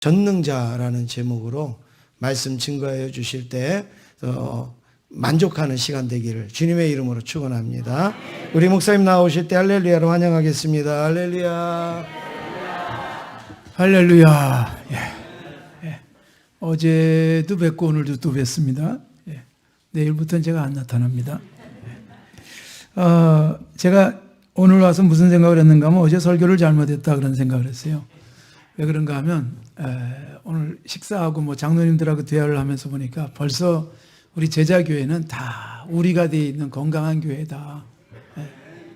전능자라는 제목으로 말씀 증거해 주실 때 만족하는 시간 되기를 주님의 이름으로 축원합니다. 우리 목사님 나오실 때 할렐루야로 환영하겠습니다. 할렐루야. 할렐루야. 어제도 뵙고 오늘도 또 뵙습니다. 내일부터는 제가 안 나타납니다. 제가 오늘 와서 무슨 생각을 했는가 하면 어제 설교를 잘못했다 그런 생각을 했어요. 왜 그런가 하면 오늘 식사하고 장로님들하고 대화를 하면서 보니까 벌써 우리 제자교회는 다 우리가 되어 있는 건강한 교회다.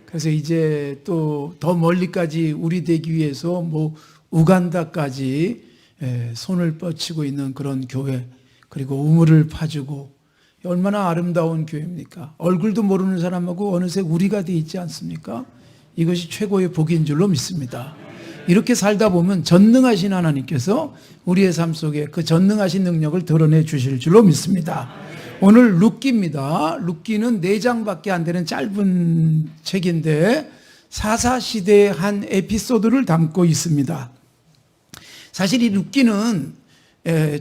그래서 이제 또 더 멀리까지 우리 되기 위해서 우간다까지 손을 뻗치고 있는 그런 교회, 그리고 우물을 파주고, 얼마나 아름다운 교회입니까? 얼굴도 모르는 사람하고 어느새 우리가 되어 있지 않습니까? 이것이 최고의 복인 줄로 믿습니다. 이렇게 살다 보면 전능하신 하나님께서 우리의 삶 속에 그 전능하신 능력을 드러내 주실 줄로 믿습니다. 오늘 룻기입니다. 룻기는 4장밖에 안 되는 짧은 책인데 사사시대의 한 에피소드를 담고 있습니다. 사실 이 룻기는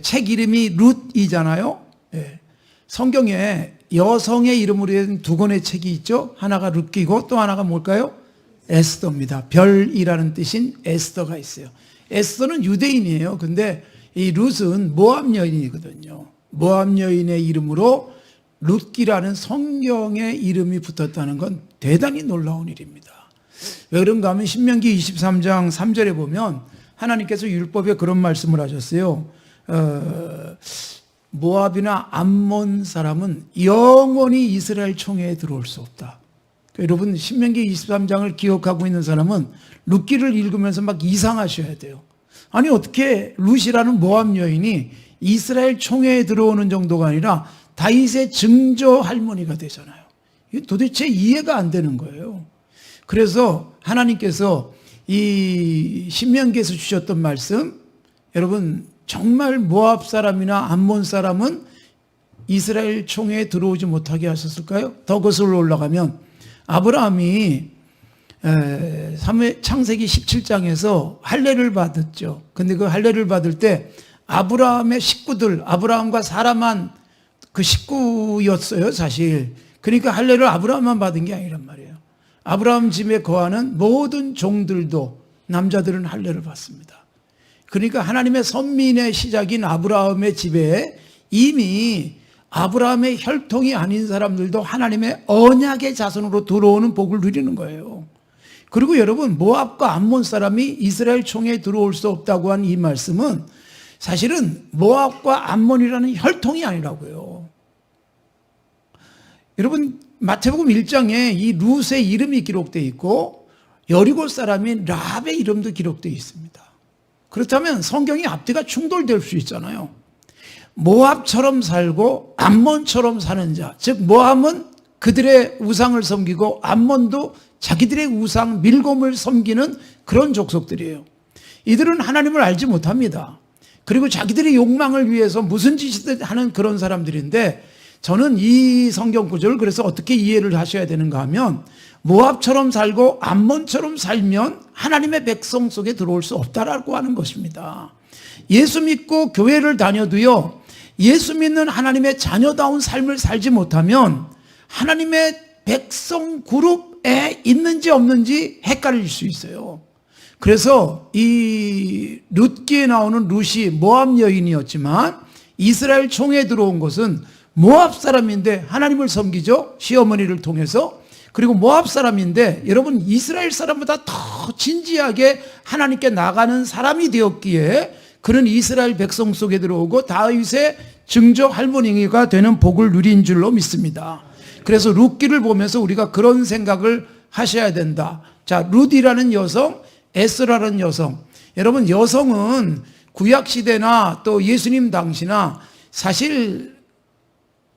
책 이름이 룻이잖아요. 성경에 여성의 이름으로 된 2권의 책이 있죠. 하나가 룻기고 또 하나가 뭘까요? 에스더입니다. 별이라는 뜻인 에스더가 있어요. 에스더는 유대인이에요. 근데 이 룻은 모압 여인이거든요. 모압 여인의 이름으로 룻기라는 성경의 이름이 붙었다는 건 대단히 놀라운 일입니다. 왜 그런가 하면 신명기 23장 3절에 보면 하나님께서 율법에 그런 말씀을 하셨어요. 모압이나 암몬 사람은 영원히 이스라엘 총회에 들어올 수 없다. 여러분 신명기 23장을 기억하고 있는 사람은 룻기를 읽으면서 막 이상하셔야 돼요. 아니 어떻게 룻이라는 모압 여인이 이스라엘 총회에 들어오는 정도가 아니라 다윗의 증조 할머니가 되잖아요. 이게 도대체 이해가 안 되는 거예요. 그래서 하나님께서 이 신명기에서 주셨던 말씀, 여러분 정말 모압 사람이나 암몬 사람은 이스라엘 총회에 들어오지 못하게 하셨을까요? 더 거슬러 올라가면 아브라함이 창세기 17장에서 할례를 받았죠. 근데 그 할례를 받을 때 아브라함의 식구들, 아브라함과 사라만 그 식구였어요, 사실. 그러니까 할례를 아브라함만 받은 게 아니란 말이에요. 아브라함 집에 거하는 모든 종들도, 남자들은 할례를 받습니다. 그러니까 하나님의 선민의 시작인 아브라함의 집에 이미 아브라함의 혈통이 아닌 사람들도 하나님의 언약의 자손으로 들어오는 복을 누리는 거예요. 그리고 여러분, 모압과 암몬 사람이 이스라엘 총회에 들어올 수 없다고 한 이 말씀은 사실은 모압과 암몬이라는 혈통이 아니라고요. 여러분, 마태복음 1장에 이 룻의 이름이 기록되어 있고 여리고 사람인 라합의 이름도 기록되어 있습니다. 그렇다면 성경이 앞뒤가 충돌될 수 있잖아요. 모압처럼 살고 암몬처럼 사는 자, 즉 모압은 그들의 우상을 섬기고 암몬도 자기들의 우상 밀곰을 섬기는 그런 족속들이에요. 이들은 하나님을 알지 못합니다. 그리고 자기들의 욕망을 위해서 무슨 짓이든 하는 그런 사람들인데, 저는 이 성경 구절을 그래서 어떻게 이해를 하셔야 되는가 하면, 모압처럼 살고 암몬처럼 살면 하나님의 백성 속에 들어올 수 없다라고 하는 것입니다. 예수 믿고 교회를 다녀도요, 예수 믿는 하나님의 자녀다운 삶을 살지 못하면 하나님의 백성 그룹에 있는지 없는지 헷갈릴 수 있어요. 그래서 이 룻기에 나오는 룻이 모압 여인이었지만 이스라엘 총회에 들어온 것은 모압 사람인데 하나님을 섬기죠, 시어머니를 통해서. 그리고 모압 사람인데 여러분 이스라엘 사람보다 더 진지하게 하나님께 나가는 사람이 되었기에 그는 이스라엘 백성 속에 들어오고 다윗의 증조 할머니가 되는 복을 누린 줄로 믿습니다. 그래서 룻기를 보면서 우리가 그런 생각을 하셔야 된다. 자, 룻이라는 여성, 에스라라는 여성. 여러분 여성은 구약시대나 또 예수님 당시나 사실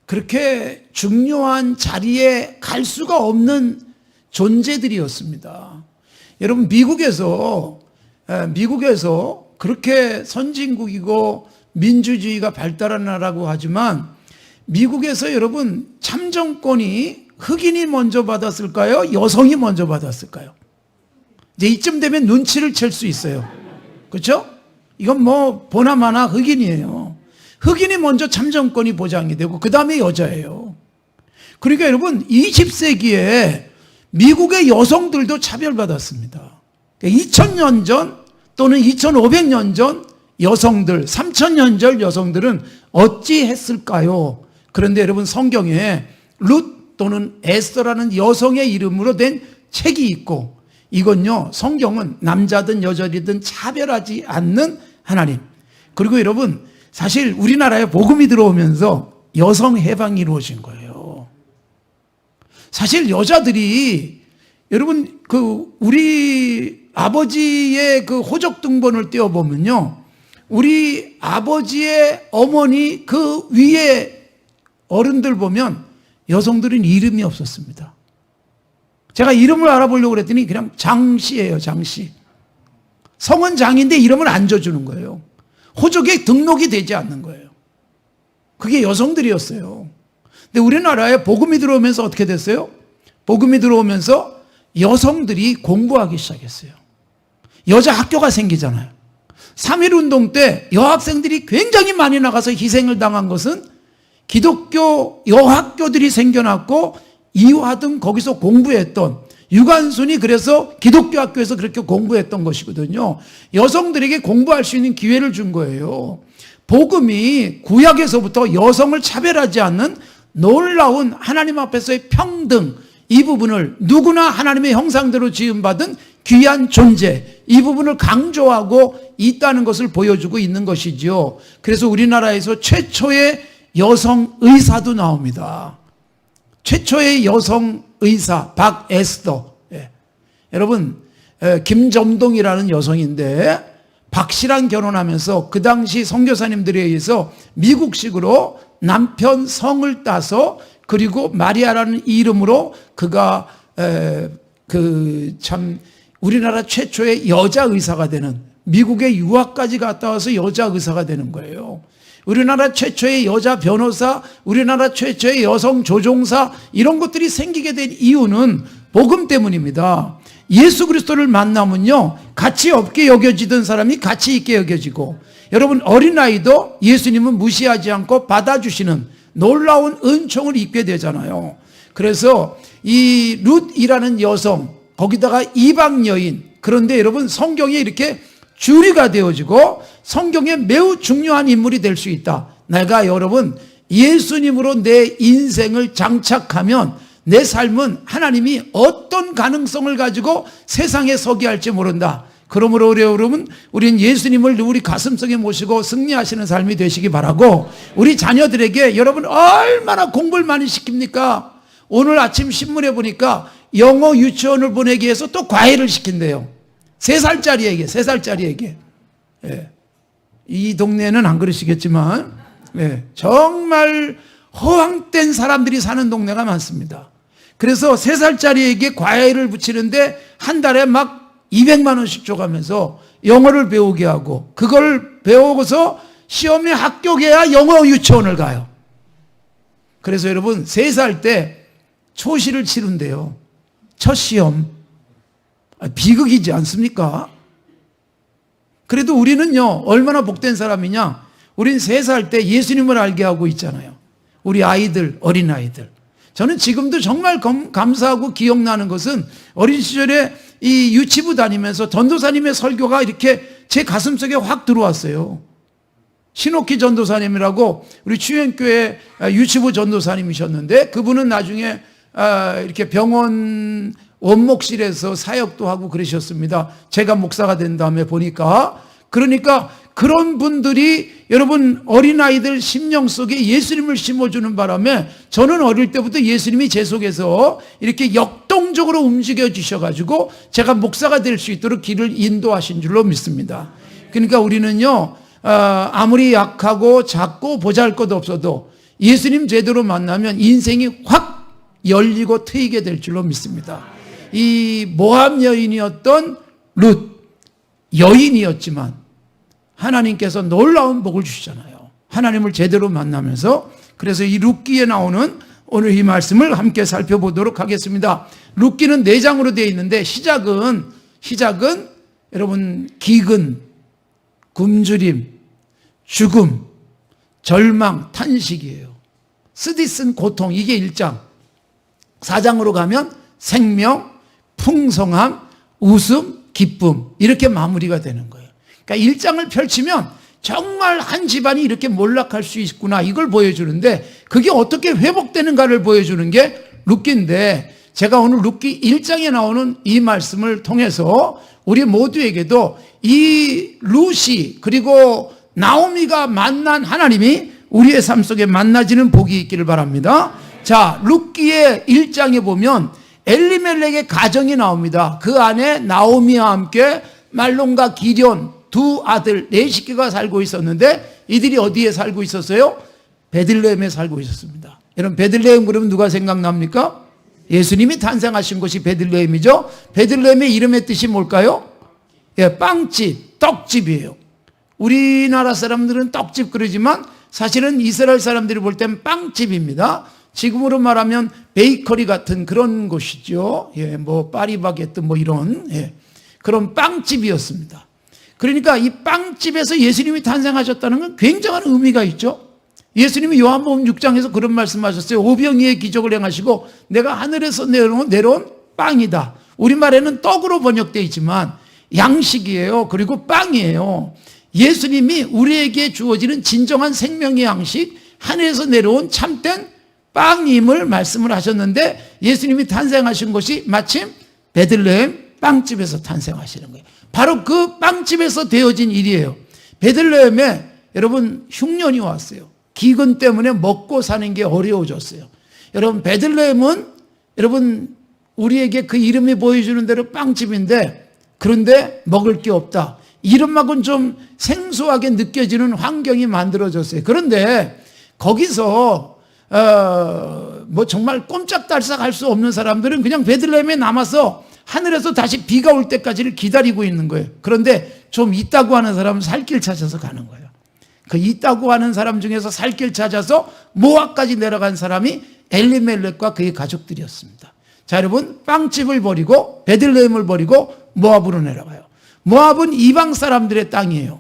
그렇게 중요한 자리에 갈 수가 없는 존재들이었습니다. 여러분 미국에서 그렇게 선진국이고 민주주의가 발달한 나라라고 하지만 미국에서 여러분 참정권이 흑인이 먼저 받았을까요? 여성이 먼저 받았을까요? 이제 이쯤 되면 눈치를 챌 수 있어요. 그렇죠? 이건 뭐 보나마나 흑인이에요. 흑인이 먼저 참정권이 보장이 되고 그 다음에 여자예요. 그러니까 여러분 20세기에 미국의 여성들도 차별받았습니다. 2000년 전 또는 2500년 전 여성들, 3000년 전 여성들은 어찌 했을까요? 그런데 여러분 성경에 룻 또는 에스더라는 여성의 이름으로 된 책이 있고, 이건요 성경은 남자든 여자든 차별하지 않는 하나님. 그리고 여러분 사실 우리나라에 복음이 들어오면서 여성 해방이 이루어진 거예요. 사실 여자들이 여러분 우리 아버지의 그 호적 등본을 떼어보면요, 우리 아버지의 어머니 그 위에 어른들 보면 여성들은 이름이 없었습니다. 제가 이름을 알아보려고 그랬더니 그냥 장씨예요. 장씨. 성은 장인데 이름을 안 줘주는 거예요. 호적에 등록이 되지 않는 거예요. 그게 여성들이었어요. 근데 우리나라에 복음이 들어오면서 어떻게 됐어요? 복음이 들어오면서 여성들이 공부하기 시작했어요. 여자 학교가 생기잖아요. 3.1운동 때 여학생들이 굉장히 많이 나가서 희생을 당한 것은 기독교 여학교들이 생겨났고 이화등 거기서 공부했던, 유관순이 그래서 기독교 학교에서 그렇게 공부했던 것이거든요. 여성들에게 공부할 수 있는 기회를 준 거예요. 복음이 구약에서부터 여성을 차별하지 않는 놀라운 하나님 앞에서의 평등, 이 부분을 누구나 하나님의 형상대로 지음받은 귀한 존재, 이 부분을 강조하고 있다는 것을 보여주고 있는 것이지요. 그래서 우리나라에서 최초의 여성 의사도 나옵니다. 최초의 여성 의사 박에스더. 예. 여러분 김점동이라는 여성인데 박씨랑 결혼하면서 그 당시 선교사님들에 의해서 미국식으로 남편 성을 따서, 그리고 마리아라는 이름으로 그가 참 우리나라 최초의 여자 의사가 되는, 미국에 유학까지 갔다 와서 여자 의사가 되는 거예요. 우리나라 최초의 여자 변호사, 우리나라 최초의 여성 조종사, 이런 것들이 생기게 된 이유는 복음 때문입니다. 예수 그리스도를 만나면요, 가치 없게 여겨지던 사람이 가치 있게 여겨지고, 여러분 어린아이도 예수님은 무시하지 않고 받아주시는 놀라운 은총을 입게 되잖아요. 그래서 이 룻이라는 여성, 거기다가 이방 여인, 그런데 여러분 성경에 이렇게 주류가 되어지고 성경에 매우 중요한 인물이 될 수 있다. 내가 여러분 예수님으로 내 인생을 장착하면 내 삶은 하나님이 어떤 가능성을 가지고 세상에 서게 할지 모른다. 그러므로 여러분 우리는 예수님을 우리 가슴속에 모시고 승리하시는 삶이 되시기 바라고, 우리 자녀들에게 여러분 얼마나 공부를 많이 시킵니까? 오늘 아침 신문에 보니까 영어 유치원을 보내기 위해서 또 과외를 시킨대요. 3살짜리에게. 예. 이 동네는 안 그러시겠지만, 예. 정말 허황된 사람들이 사는 동네가 많습니다. 그래서 3살짜리에게 과외를 붙이는데 한 달에 막 200만 원씩 줘가면서 영어를 배우게 하고, 그걸 배우고서 시험에 합격해야 영어 유치원을 가요. 그래서 여러분 3살 때 초시를 치른대요. 첫 시험. 비극이지 않습니까? 그래도 우리는요 얼마나 복된 사람이냐, 우린 3살 때 예수님을 알게 하고 있잖아요. 우리 아이들, 어린아이들. 저는 지금도 정말 감사하고 기억나는 것은 어린 시절에 이 유치부 다니면서 전도사님의 설교가 이렇게 제 가슴속에 확 들어왔어요. 신옥희 전도사님이라고 우리 추현교회 유치부 전도사님이셨는데, 그분은 나중에 이렇게 병원 원목실에서 사역도 하고 그러셨습니다. 제가 목사가 된 다음에 보니까. 그러니까 그런 분들이 여러분 어린아이들 심령 속에 예수님을 심어주는 바람에 저는 어릴 때부터 예수님이 제 속에서 이렇게 역동적으로 움직여 주셔가지고 제가 목사가 될 수 있도록 길을 인도하신 줄로 믿습니다. 그러니까 우리는요 아무리 약하고 작고 보잘것 없어도 예수님 제대로 만나면 인생이 확 열리고 트이게 될 줄로 믿습니다. 이 모압 여인이었던 룻, 여인이었지만 하나님께서 놀라운 복을 주시잖아요. 하나님을 제대로 만나면서. 그래서 이 룻기에 나오는 오늘 이 말씀을 함께 살펴보도록 하겠습니다. 룻기는 4장으로 되어 있는데 시작은 여러분 기근, 굶주림, 죽음, 절망, 탄식이에요. 쓰디쓴 고통, 이게 1장. 4장으로 가면 생명, 풍성함, 웃음, 기쁨, 이렇게 마무리가 되는 거예요. 그러니까 1장을 펼치면 정말 한 집안이 이렇게 몰락할 수 있구나, 이걸 보여주는데, 그게 어떻게 회복되는가를 보여주는 게 룻기인데, 제가 오늘 룻기 1장에 나오는 이 말씀을 통해서 우리 모두에게도 이 룻이 그리고 나오미가 만난 하나님이 우리의 삶 속에 만나지는 복이 있기를 바랍니다. 자, 룻기의 1장에 보면 엘리멜렉의 가정이 나옵니다. 그 안에 나오미와 함께 말론과 기럧 두 아들 네 식구가 살고 있었는데, 이들이 어디에 살고 있었어요? 베들레헴에 살고 있었습니다. 여러분, 베들레헴 그러면 누가 생각납니까? 예수님이 탄생하신 곳이 베들레헴이죠. 베들레헴의 이름의 뜻이 뭘까요? 예, 빵집, 떡집이에요. 우리나라 사람들은 떡집 그러지만 사실은 이스라엘 사람들이 볼 땐 빵집입니다. 지금으로 말하면 베이커리 같은 그런 곳이죠. 예, 뭐 파리바게뜨 뭐 이런, 예, 그런 빵집이었습니다. 그러니까 이 빵집에서 예수님이 탄생하셨다는 건 굉장한 의미가 있죠. 예수님이 요한복음 6장에서 그런 말씀하셨어요. 오병이의 기적을 행하시고 내가 하늘에서 내려온 빵이다. 우리말에는 떡으로 번역되어 있지만 양식이에요. 그리고 빵이에요. 예수님이 우리에게 주어지는 진정한 생명의 양식, 하늘에서 내려온 참된 빵임을 말씀을 하셨는데, 예수님이 탄생하신 것이 마침 베들레헴 빵집에서 탄생하시는 거예요. 바로 그 빵집에서 되어진 일이에요. 베들레헴에 여러분 흉년이 왔어요. 기근 때문에 먹고 사는 게 어려워졌어요. 여러분, 베들레헴은 여러분 우리에게 그 이름이 보여주는 대로 빵집인데, 그런데 먹을 게 없다. 이름만은 좀 생소하게 느껴지는 환경이 만들어졌어요. 그런데 거기서 뭐 정말 꼼짝달싹 할 수 없는 사람들은 그냥 베들레헴에 남아서 하늘에서 다시 비가 올 때까지를 기다리고 있는 거예요. 그런데 좀 있다고 하는 사람은 살 길 찾아서 가는 거예요. 그 있다고 하는 사람 중에서 살 길 찾아서 모압까지 내려간 사람이 엘리멜렉과 그의 가족들이었습니다. 자, 여러분, 빵집을 버리고 베들레헴을 버리고 모압으로 내려가요. 모압은 이방 사람들의 땅이에요.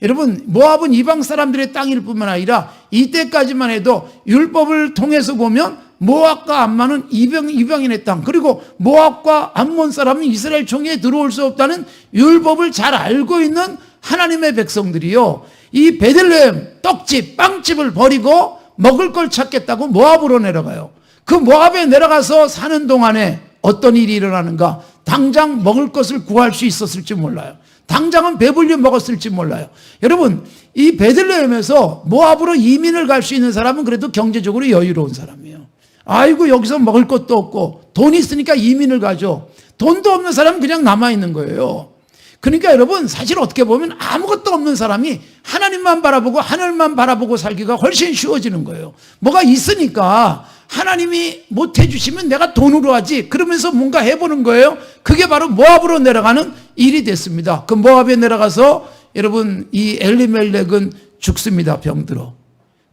여러분, 모압은 이방 사람들의 땅일 뿐만 아니라 이때까지만 해도 율법을 통해서 보면 모압과 암몬은 이방인의 땅, 그리고 모압과 암몬 사람은 이스라엘 총회에 들어올 수 없다는 율법을 잘 알고 있는 하나님의 백성들이요, 이 베들레헴 떡집, 빵집을 버리고 먹을 걸 찾겠다고 모압으로 내려가요. 그 모압에 내려가서 사는 동안에 어떤 일이 일어나는가? 당장 먹을 것을 구할 수 있었을지 몰라요. 당장은 배불리 먹었을지 몰라요. 여러분, 이 베들레헴에서 모압으로 이민을 갈 수 있는 사람은 그래도 경제적으로 여유로운 사람이에요. 아이고, 여기서 먹을 것도 없고 돈 있으니까 이민을 가죠. 돈도 없는 사람은 그냥 남아있는 거예요. 그러니까 여러분, 사실 어떻게 보면 아무것도 없는 사람이 하나님만 바라보고 하늘만 바라보고 살기가 훨씬 쉬워지는 거예요. 뭐가 있으니까 하나님이 못 해주시면 내가 돈으로 하지, 그러면서 뭔가 해보는 거예요. 그게 바로 모압으로 내려가는 일이 됐습니다. 그 모압에 내려가서 여러분, 이 엘리멜렉은 죽습니다. 병들어.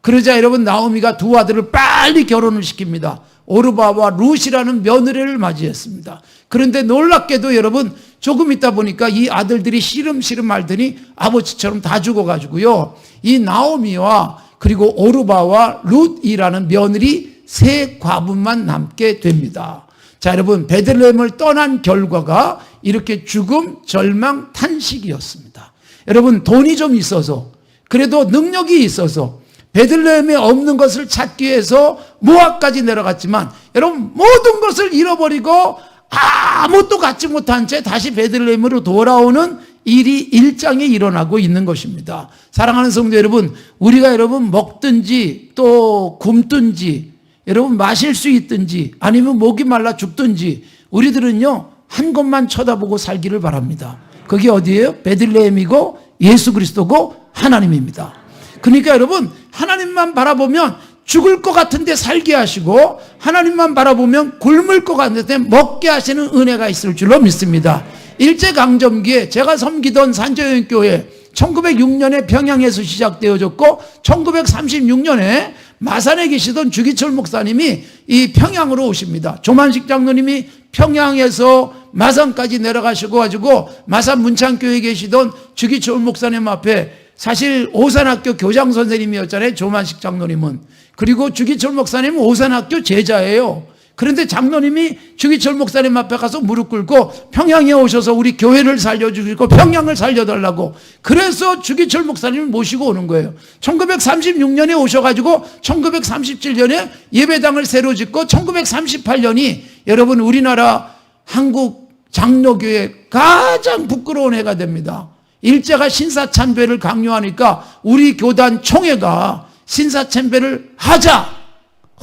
그러자 여러분, 나오미가 두 아들을 빨리 결혼을 시킵니다. 오르바와 룻이라는 며느리를 맞이했습니다. 그런데 놀랍게도 여러분, 조금 있다 보니까 이 아들들이 시름시름 말더니 아버지처럼 다 죽어가지고요, 이 나오미와 그리고 오르바와 룻이라는 며느리 세 과부만 남게 됩니다. 자, 여러분, 베들레헴을 떠난 결과가 이렇게 죽음, 절망, 탄식이었습니다. 여러분, 돈이 좀 있어서, 그래도 능력이 있어서 베들레헴에 없는 것을 찾기 위해서 모압까지 내려갔지만, 여러분, 모든 것을 잃어버리고 아무것도 갖지 못한 채 다시 베들레헴으로 돌아오는 일이 1장에 일어나고 있는 것입니다. 사랑하는 성도 여러분, 우리가 여러분 먹든지 또 굶든지 여러분 마실 수 있든지 아니면 목이 말라 죽든지 우리들은요, 한 곳만 쳐다보고 살기를 바랍니다. 그게 어디예요? 베들레헴이고 예수 그리스도고 하나님입니다. 그러니까 여러분, 하나님만 바라보면 죽을 것 같은데 살게 하시고, 하나님만 바라보면 굶을 것 같은데 먹게 하시는 은혜가 있을 줄로 믿습니다. 일제강점기에 제가 섬기던 산저영교회 1906년에 평양에서 시작되어졌고 1936년에 마산에 계시던 주기철 목사님이 이 평양으로 오십니다. 조만식 장로님이 평양에서 마산까지 내려가시고 가지고 마산 문창교회에 계시던 주기철 목사님 앞에 사실 오산학교 교장 선생님이었잖아요. 조만식 장로님은. 그리고 주기철 목사님은 오산학교 제자예요. 그런데 장로님이 주기철 목사님 앞에 가서 무릎 꿇고 평양에 오셔서 우리 교회를 살려주시고 평양을 살려달라고. 그래서 주기철 목사님을 모시고 오는 거예요. 1936년에 오셔가지고 1937년에 예배당을 새로 짓고 1938년이 여러분 우리나라 한국 장로교회 가장 부끄러운 해가 됩니다. 일제가 신사참배를 강요하니까 우리 교단 총회가 신사참배를 하자.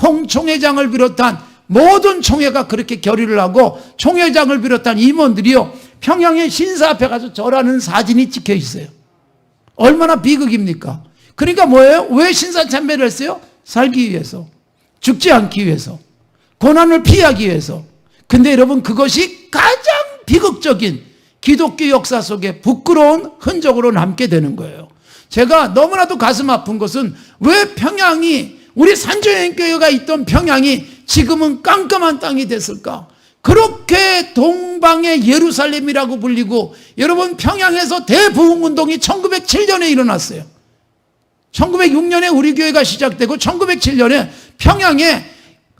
홍 총회장을 비롯한 모든 총회가 그렇게 결의를 하고 총회장을 비롯한 임원들이요 평양의 신사 앞에 가서 절하는 사진이 찍혀 있어요. 얼마나 비극입니까? 그러니까 뭐예요? 왜 신사참배를 했어요? 살기 위해서, 죽지 않기 위해서, 고난을 피하기 위해서. 근데 여러분 그것이 가장 비극적인 기독교 역사 속에 부끄러운 흔적으로 남게 되는 거예요. 제가 너무나도 가슴 아픈 것은 왜 평양이, 우리 산조연교회가 있던 평양이 지금은 깜깜한 땅이 됐을까? 그렇게 동방의 예루살렘이라고 불리고, 여러분 평양에서 대부흥운동이 1907년에 일어났어요. 1906년에 우리 교회가 시작되고 1907년에 평양에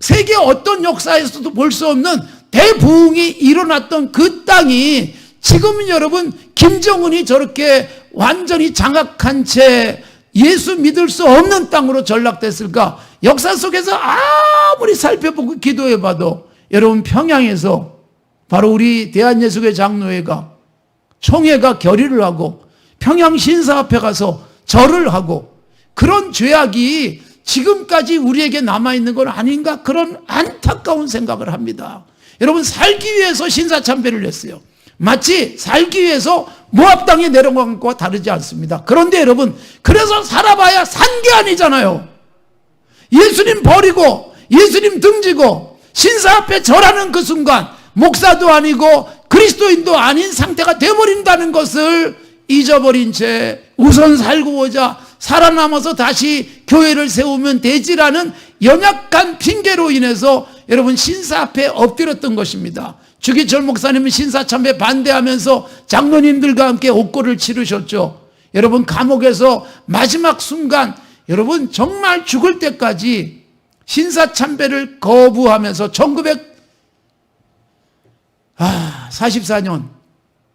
세계 어떤 역사에서도 볼 수 없는 대부흥이 일어났던 그 땅이 지금 여러분 김정은이 저렇게 완전히 장악한 채 예수 믿을 수 없는 땅으로 전락됐을까? 역사 속에서 아무리 살펴보고 기도해봐도 여러분 평양에서 바로 우리 대한예수교회 장로회가 총회가 결의를 하고 평양 신사 앞에 가서 절을 하고 그런 죄악이 지금까지 우리에게 남아있는 건 아닌가, 그런 안타까운 생각을 합니다. 여러분 살기 위해서 신사참배를 했어요. 마치 살기 위해서 모압 땅에 내려간 것과 다르지 않습니다. 그런데 여러분 그래서 살아봐야 산 게 아니잖아요. 예수님 버리고 예수님 등지고 신사 앞에 절하는 그 순간 목사도 아니고 그리스도인도 아닌 상태가 되어버린다는 것을 잊어버린 채 우선 살고 오자, 살아남아서 다시 교회를 세우면 되지라는 연약한 핑계로 인해서 여러분 신사 앞에 엎드렸던 것입니다. 주기철 목사님은 신사참배 반대하면서 장로님들과 함께 옥고를 치르셨죠. 여러분 감옥에서 마지막 순간 여러분 정말 죽을 때까지 신사참배를 거부하면서 1944년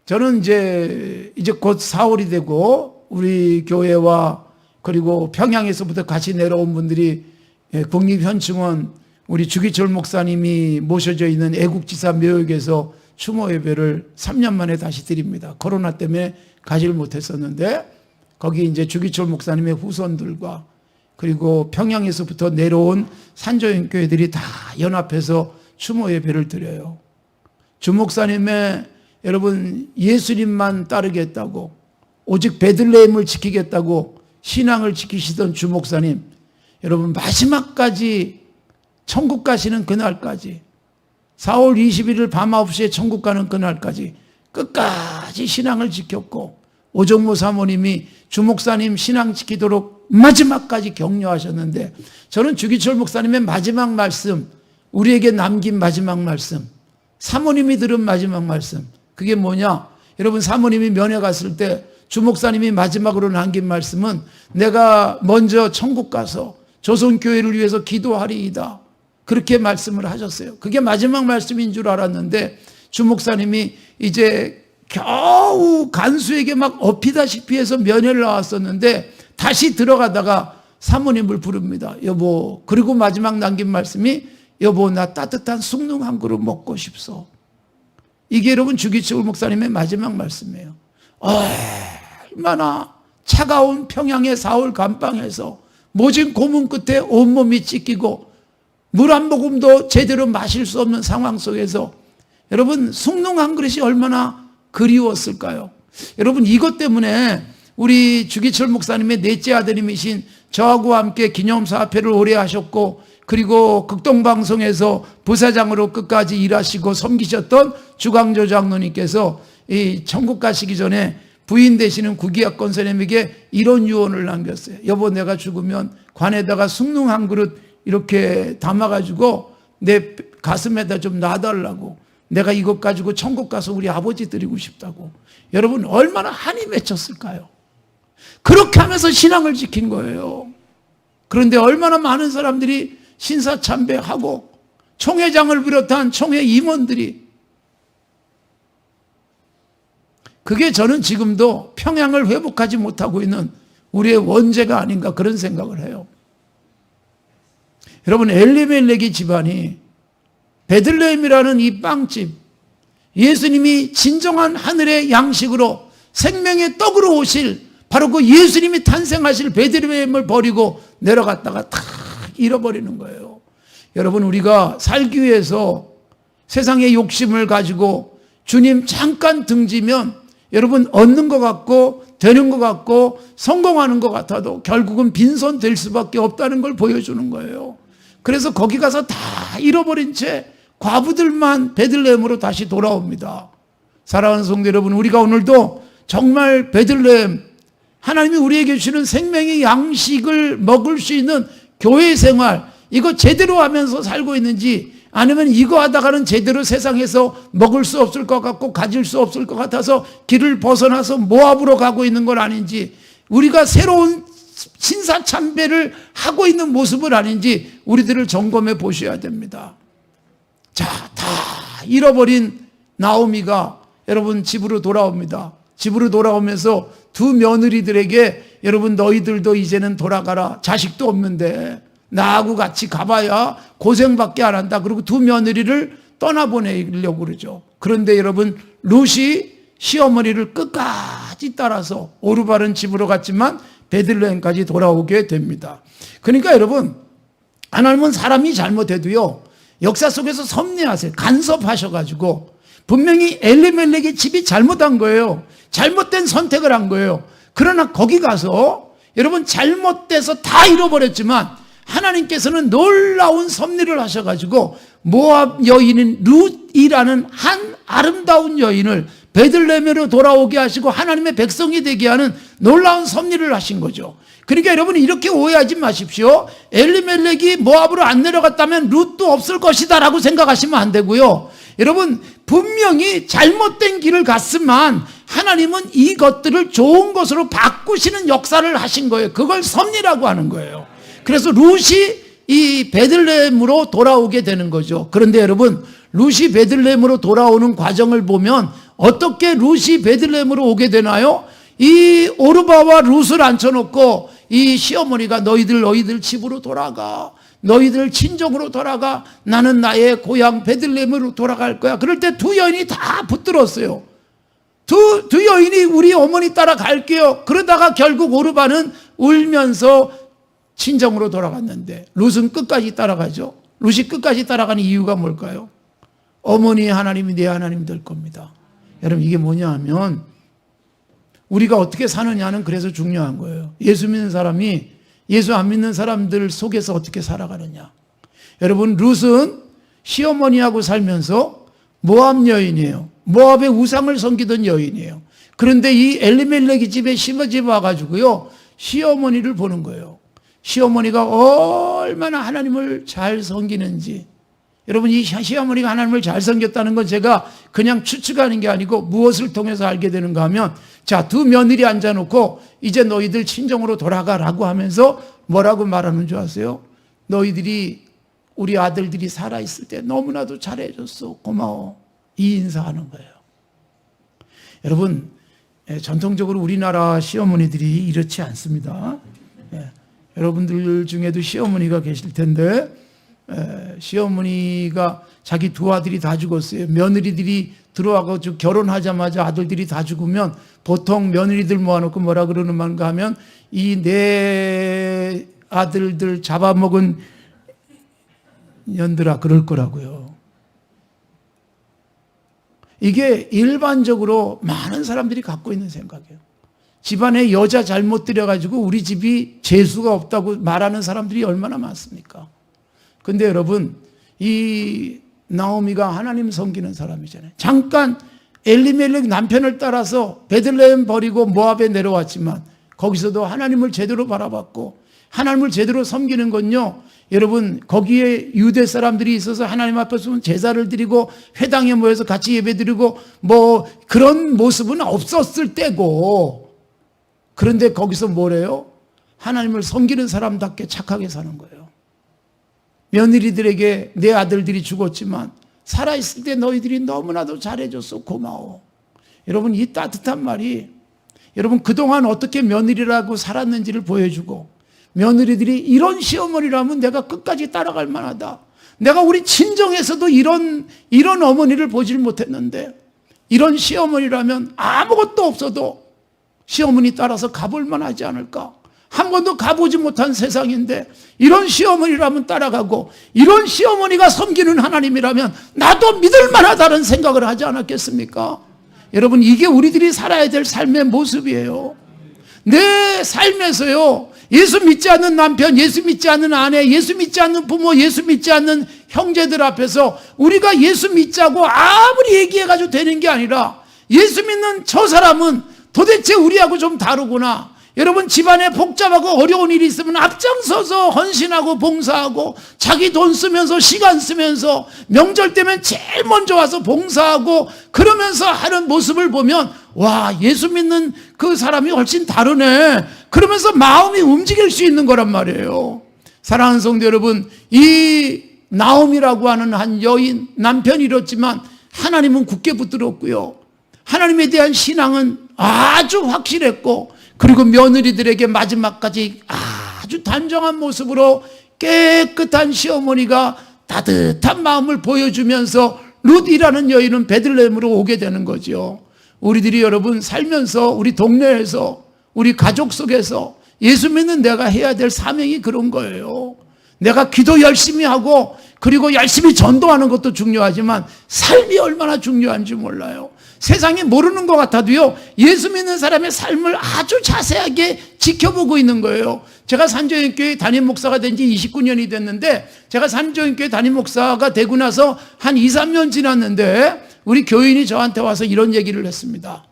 저는 이제 곧 4월이 되고 우리 교회와 그리고 평양에서부터 같이 내려온 분들이 국립현충원 우리 주기철 목사님이 모셔져 있는 애국지사 묘역에서 추모 예배를 3년 만에 다시 드립니다. 코로나 때문에 가지를 못했었는데 거기 이제 주기철 목사님의 후손들과 그리고 평양에서부터 내려온 산조연교회들이 다 연합해서 추모 예배를 드려요. 주 목사님의 여러분 예수님만 따르겠다고 오직 베들레헴을 지키겠다고 신앙을 지키시던 주 목사님, 여러분 마지막까지 천국 가시는 그날까지 4월 21일 밤 9시에 천국 가는 그날까지 끝까지 신앙을 지켰고 오정모 사모님이 주 목사님 신앙 지키도록 마지막까지 격려하셨는데 저는 주기철 목사님의 마지막 말씀, 우리에게 남긴 마지막 말씀, 사모님이 들은 마지막 말씀, 그게 뭐냐? 여러분 사모님이 면회 갔을 때 주 목사님이 마지막으로 남긴 말씀은 내가 먼저 천국 가서 조선교회를 위해서 기도하리이다. 그렇게 말씀을 하셨어요. 그게 마지막 말씀인 줄 알았는데 주 목사님이 이제 겨우 간수에게 막 엎이다시피 해서 면회를 나왔었는데 다시 들어가다가 사모님을 부릅니다. 여보, 그리고 마지막 남긴 말씀이 여보 나 따뜻한 숭늉 한 그릇 먹고 싶소. 이게 여러분 주기철 목사님의 마지막 말씀이에요. 얼마나 차가운 평양의 4월 감방에서 모진 고문 끝에 온몸이 찢기고 물 한 모금도 제대로 마실 수 없는 상황 속에서 여러분 숭늉 한 그릇이 얼마나 그리웠을까요? 여러분 이것 때문에 우리 주기철 목사님의 넷째 아드님이신 저하고 함께 기념사업회를 오래 하셨고 그리고 극동방송에서 부사장으로 끝까지 일하시고 섬기셨던 주광조 장로님께서 이 천국 가시기 전에 부인 되시는 구기학 권사님에게 이런 유언을 남겼어요. 여보 내가 죽으면 관에다가 숭늉 한 그릇 이렇게 담아가지고 내 가슴에다 좀 놔달라고. 내가 이것 가지고 천국 가서 우리 아버지 드리고 싶다고. 여러분 얼마나 한이 맺혔을까요? 그렇게 하면서 신앙을 지킨 거예요. 그런데 얼마나 많은 사람들이 신사참배하고 총회장을 비롯한 총회 임원들이, 그게 저는 지금도 평양을 회복하지 못하고 있는 우리의 원죄가 아닌가 그런 생각을 해요. 여러분 엘리멜렉의 집안이 베들레헴이라는 이 빵집, 예수님이 진정한 하늘의 양식으로 생명의 떡으로 오실 바로 그 예수님이 탄생하실 베들레헴을 버리고 내려갔다가 다 잃어버리는 거예요. 여러분 우리가 살기 위해서 세상의 욕심을 가지고 주님 잠깐 등지면 여러분 얻는 것 같고 되는 것 같고 성공하는 것 같아도 결국은 빈손 될 수밖에 없다는 걸 보여주는 거예요. 그래서 거기 가서 다 잃어버린 채 과부들만 베들레헴으로 다시 돌아옵니다. 사랑하는 성도 여러분, 우리가 오늘도 정말 베들레헴, 하나님이 우리에게 주시는 생명의 양식을 먹을 수 있는 교회 생활, 이거 제대로 하면서 살고 있는지, 아니면 이거 하다가는 제대로 세상에서 먹을 수 없을 것 같고 가질 수 없을 것 같아서 길을 벗어나서 모압으로 가고 있는 건 아닌지, 우리가 새로운 신사참배를 하고 있는 모습은 아닌지 우리들을 점검해 보셔야 됩니다. 자, 다 잃어버린 나오미가 여러분 집으로 돌아옵니다. 집으로 돌아오면서 두 며느리들에게 여러분 너희들도 이제는 돌아가라. 자식도 없는데 나하고 같이 가봐야 고생밖에 안 한다. 그리고 두 며느리를 떠나보내려고 그러죠. 그런데 여러분 룻이 시어머니를 끝까지 따라서 오르바른 집으로 갔지만 베들레헴까지 돌아오게 됩니다. 그러니까 여러분 하나님은 사람이 잘못해도요 역사 속에서 섭리하세요. 간섭하셔가지고 분명히 엘리멜렉의 집이 잘못한 거예요. 잘못된 선택을 한 거예요. 그러나 거기 가서 여러분 잘못돼서 다 잃어버렸지만 하나님께서는 놀라운 섭리를 하셔가지고 모압 여인인 룻이라는 한 아름다운 여인을 베들레헴으로 돌아오게 하시고 하나님의 백성이 되게 하는 놀라운 섭리를 하신 거죠. 그러니까 여러분 이렇게 오해하지 마십시오. 엘리멜렉이 모압으로 안 내려갔다면 룻도 없을 것이다 라고 생각하시면 안 되고요. 여러분 분명히 잘못된 길을 갔지만 하나님은 이것들을 좋은 것으로 바꾸시는 역사를 하신 거예요. 그걸 섭리라고 하는 거예요. 그래서 룻이 이 베들레헴으로 돌아오게 되는 거죠. 그런데 여러분 룻이 베들레헴으로 돌아오는 과정을 보면 어떻게 룻이 베들레헴으로 오게 되나요? 이 오르바와 룻을 앉혀놓고 이 시어머니가 너희들 집으로 돌아가, 너희들 친정으로 돌아가, 나는 나의 고향 베들레헴으로 돌아갈 거야. 그럴 때 두 여인이 다 붙들었어요. 두 여인이 우리 어머니 따라 갈게요. 그러다가 결국 오르바는 울면서 친정으로 돌아갔는데 룻은 끝까지 따라가죠. 룻이 끝까지 따라가는 이유가 뭘까요? 어머니 하나님이 내 하나님 될 겁니다. 여러분 이게 뭐냐 하면 우리가 어떻게 사느냐는 그래서 중요한 거예요. 예수 믿는 사람이 예수 안 믿는 사람들 속에서 어떻게 살아가느냐. 여러분 룻은 시어머니하고 살면서 모압 여인이에요. 모압의 우상을 섬기던 여인이에요. 그런데 이 엘리멜렉이 집에 시집에 와가지고요 시어머니를 보는 거예요. 시어머니가 얼마나 하나님을 잘 섬기는지. 여러분 이 시어머니가 하나님을 잘 섬겼다는 건 제가 그냥 추측하는 게 아니고 무엇을 통해서 알게 되는가 하면, 자, 두 며느리 앉아놓고 이제 너희들 친정으로 돌아가라고 하면서 뭐라고 말하는 줄 아세요? 너희들이 우리 아들들이 살아있을 때 너무나도 잘해줬어, 고마워, 이 인사하는 거예요. 여러분 전통적으로 우리나라 시어머니들이 이렇지 않습니다. 여러분들 중에도 시어머니가 계실 텐데 시어머니가 자기 두 아들이 다 죽었어요. 며느리들이 들어와가지고 결혼하자마자 아들들이 다 죽으면 보통 며느리들 모아놓고 뭐라 그러는가 하면 이 내 아들들 잡아먹은 년들아 그럴 거라고요. 이게 일반적으로 많은 사람들이 갖고 있는 생각이에요. 집안에 여자 잘못 들여가지고 우리 집이 재수가 없다고 말하는 사람들이 얼마나 많습니까? 근데 여러분 이 나오미가 하나님 섬기는 사람이잖아요. 잠깐 엘리멜렉 남편을 따라서 베들레헴 버리고 모압에 내려왔지만 거기서도 하나님을 제대로 바라봤고 하나님을 제대로 섬기는 건요, 여러분 거기에 유대 사람들이 있어서 하나님 앞에서 제사를 드리고 회당에 모여서 같이 예배드리고 뭐 그런 모습은 없었을 때고, 그런데 거기서 뭐래요? 하나님을 섬기는 사람답게 착하게 사는 거예요. 며느리들에게 내 아들들이 죽었지만 살아있을 때 너희들이 너무나도 잘해줘서 고마워. 여러분, 이 따뜻한 말이 여러분 그동안 어떻게 며느리라고 살았는지를 보여주고, 며느리들이 이런 시어머니라면 내가 끝까지 따라갈 만하다. 내가 우리 친정에서도 이런 어머니를 보질 못했는데 이런 시어머니라면 아무것도 없어도 시어머니 따라서 가볼 만하지 않을까. 한 번도 가보지 못한 세상인데 이런 시어머니라면 따라가고, 이런 시어머니가 섬기는 하나님이라면 나도 믿을 만하다는 생각을 하지 않았겠습니까? 여러분, 이게 우리들이 살아야 될 삶의 모습이에요. 내 삶에서요, 예수 믿지 않는 남편, 예수 믿지 않는 아내, 예수 믿지 않는 부모, 예수 믿지 않는 형제들 앞에서 우리가 예수 믿자고 아무리 얘기해가지고 되는 게 아니라, 예수 믿는 저 사람은 도대체 우리하고 좀 다르구나. 여러분, 집안에 복잡하고 어려운 일이 있으면 앞장서서 헌신하고 봉사하고, 자기 돈 쓰면서 시간 쓰면서 명절 때면 제일 먼저 와서 봉사하고 그러면서 하는 모습을 보면, 와, 예수 믿는 그 사람이 훨씬 다르네, 그러면서 마음이 움직일 수 있는 거란 말이에요. 사랑하는 성도 여러분, 이 나옴이라고 하는 한 여인, 남편이 잃었지만 하나님은 굳게 붙들었고요, 하나님에 대한 신앙은 아주 확실했고, 그리고 며느리들에게 마지막까지 아주 단정한 모습으로 깨끗한 시어머니가 따뜻한 마음을 보여주면서 룻이라는 여인은 베들레헴으로 오게 되는 거죠. 우리들이 여러분 살면서 우리 동네에서 우리 가족 속에서 예수 믿는 내가 해야 될 사명이 그런 거예요. 내가 기도 열심히 하고 그리고 열심히 전도하는 것도 중요하지만 삶이 얼마나 중요한지 몰라요. 세상이 모르는 것 같아도요, 예수 믿는 사람의 삶을 아주 자세하게 지켜보고 있는 거예요. 제가 산조연교회 담임 목사가 된 지 29년이 됐는데, 제가 산조연교회 담임 목사가 되고 나서 한 2, 3년 지났는데 우리 교인이 저한테 와서 이런 얘기를 했습니다.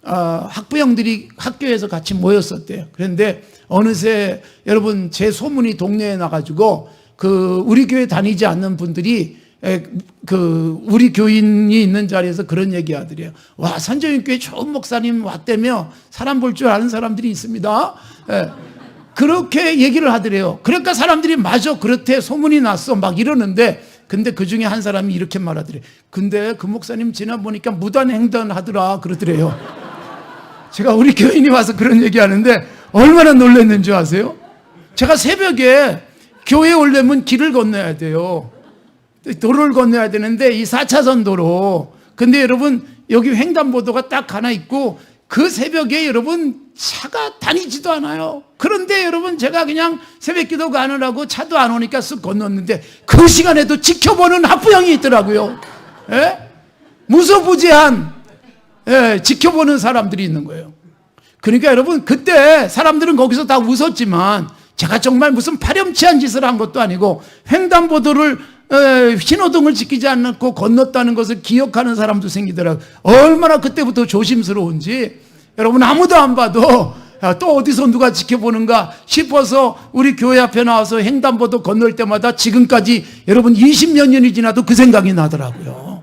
학부형들이 학교에서 같이 모였었대요. 그런데 어느새 여러분 제 소문이 동네에 나가지고 우리 교회 다니지 않는 분들이 우리 교인이 있는 자리에서 그런 얘기 하더래요. 와, 산조연교회 좋은 목사님 왔다며 사람 볼 줄 아는 사람들이 있습니다. 그렇게 얘기를 하더래요. 그러니까 사람들이 맞아, 그렇대, 소문이 났어, 막 이러는데, 근데 그 중에 한 사람이 이렇게 말하더래요. 근데 그 목사님 지나보니까 무단횡단 하더라, 그러더래요. 제가 우리 교인이 와서 그런 얘기 하는데 얼마나 놀랐는 줄 아세요? 제가 새벽에 교회에 오려면 길을 건너야 돼요. 도로를 건너야 되는데 이 4차선 도로. 근데 여러분 여기 횡단보도가 딱 하나 있고 그 새벽에 여러분 차가 다니지도 않아요. 그런데 여러분 제가 그냥 새벽기도 가느라고 차도 안 오니까 쓱 건넜는데 그 시간에도 지켜보는 학부형이 있더라고요. 예? 무소부지한 지켜보는 사람들이 있는 거예요. 그러니까 여러분 그때 사람들은 거기서 다 웃었지만 제가 정말 무슨 파렴치한 짓을 한 것도 아니고 횡단보도를 신호등을 지키지 않고 건넜다는 것을 기억하는 사람도 생기더라고요. 얼마나 그때부터 조심스러운지 여러분 아무도 안 봐도 또 어디서 누가 지켜보는가 싶어서 우리 교회 앞에 나와서 횡단보도 건널 때마다 지금까지 여러분 20몇 년이 지나도 그 생각이 나더라고요.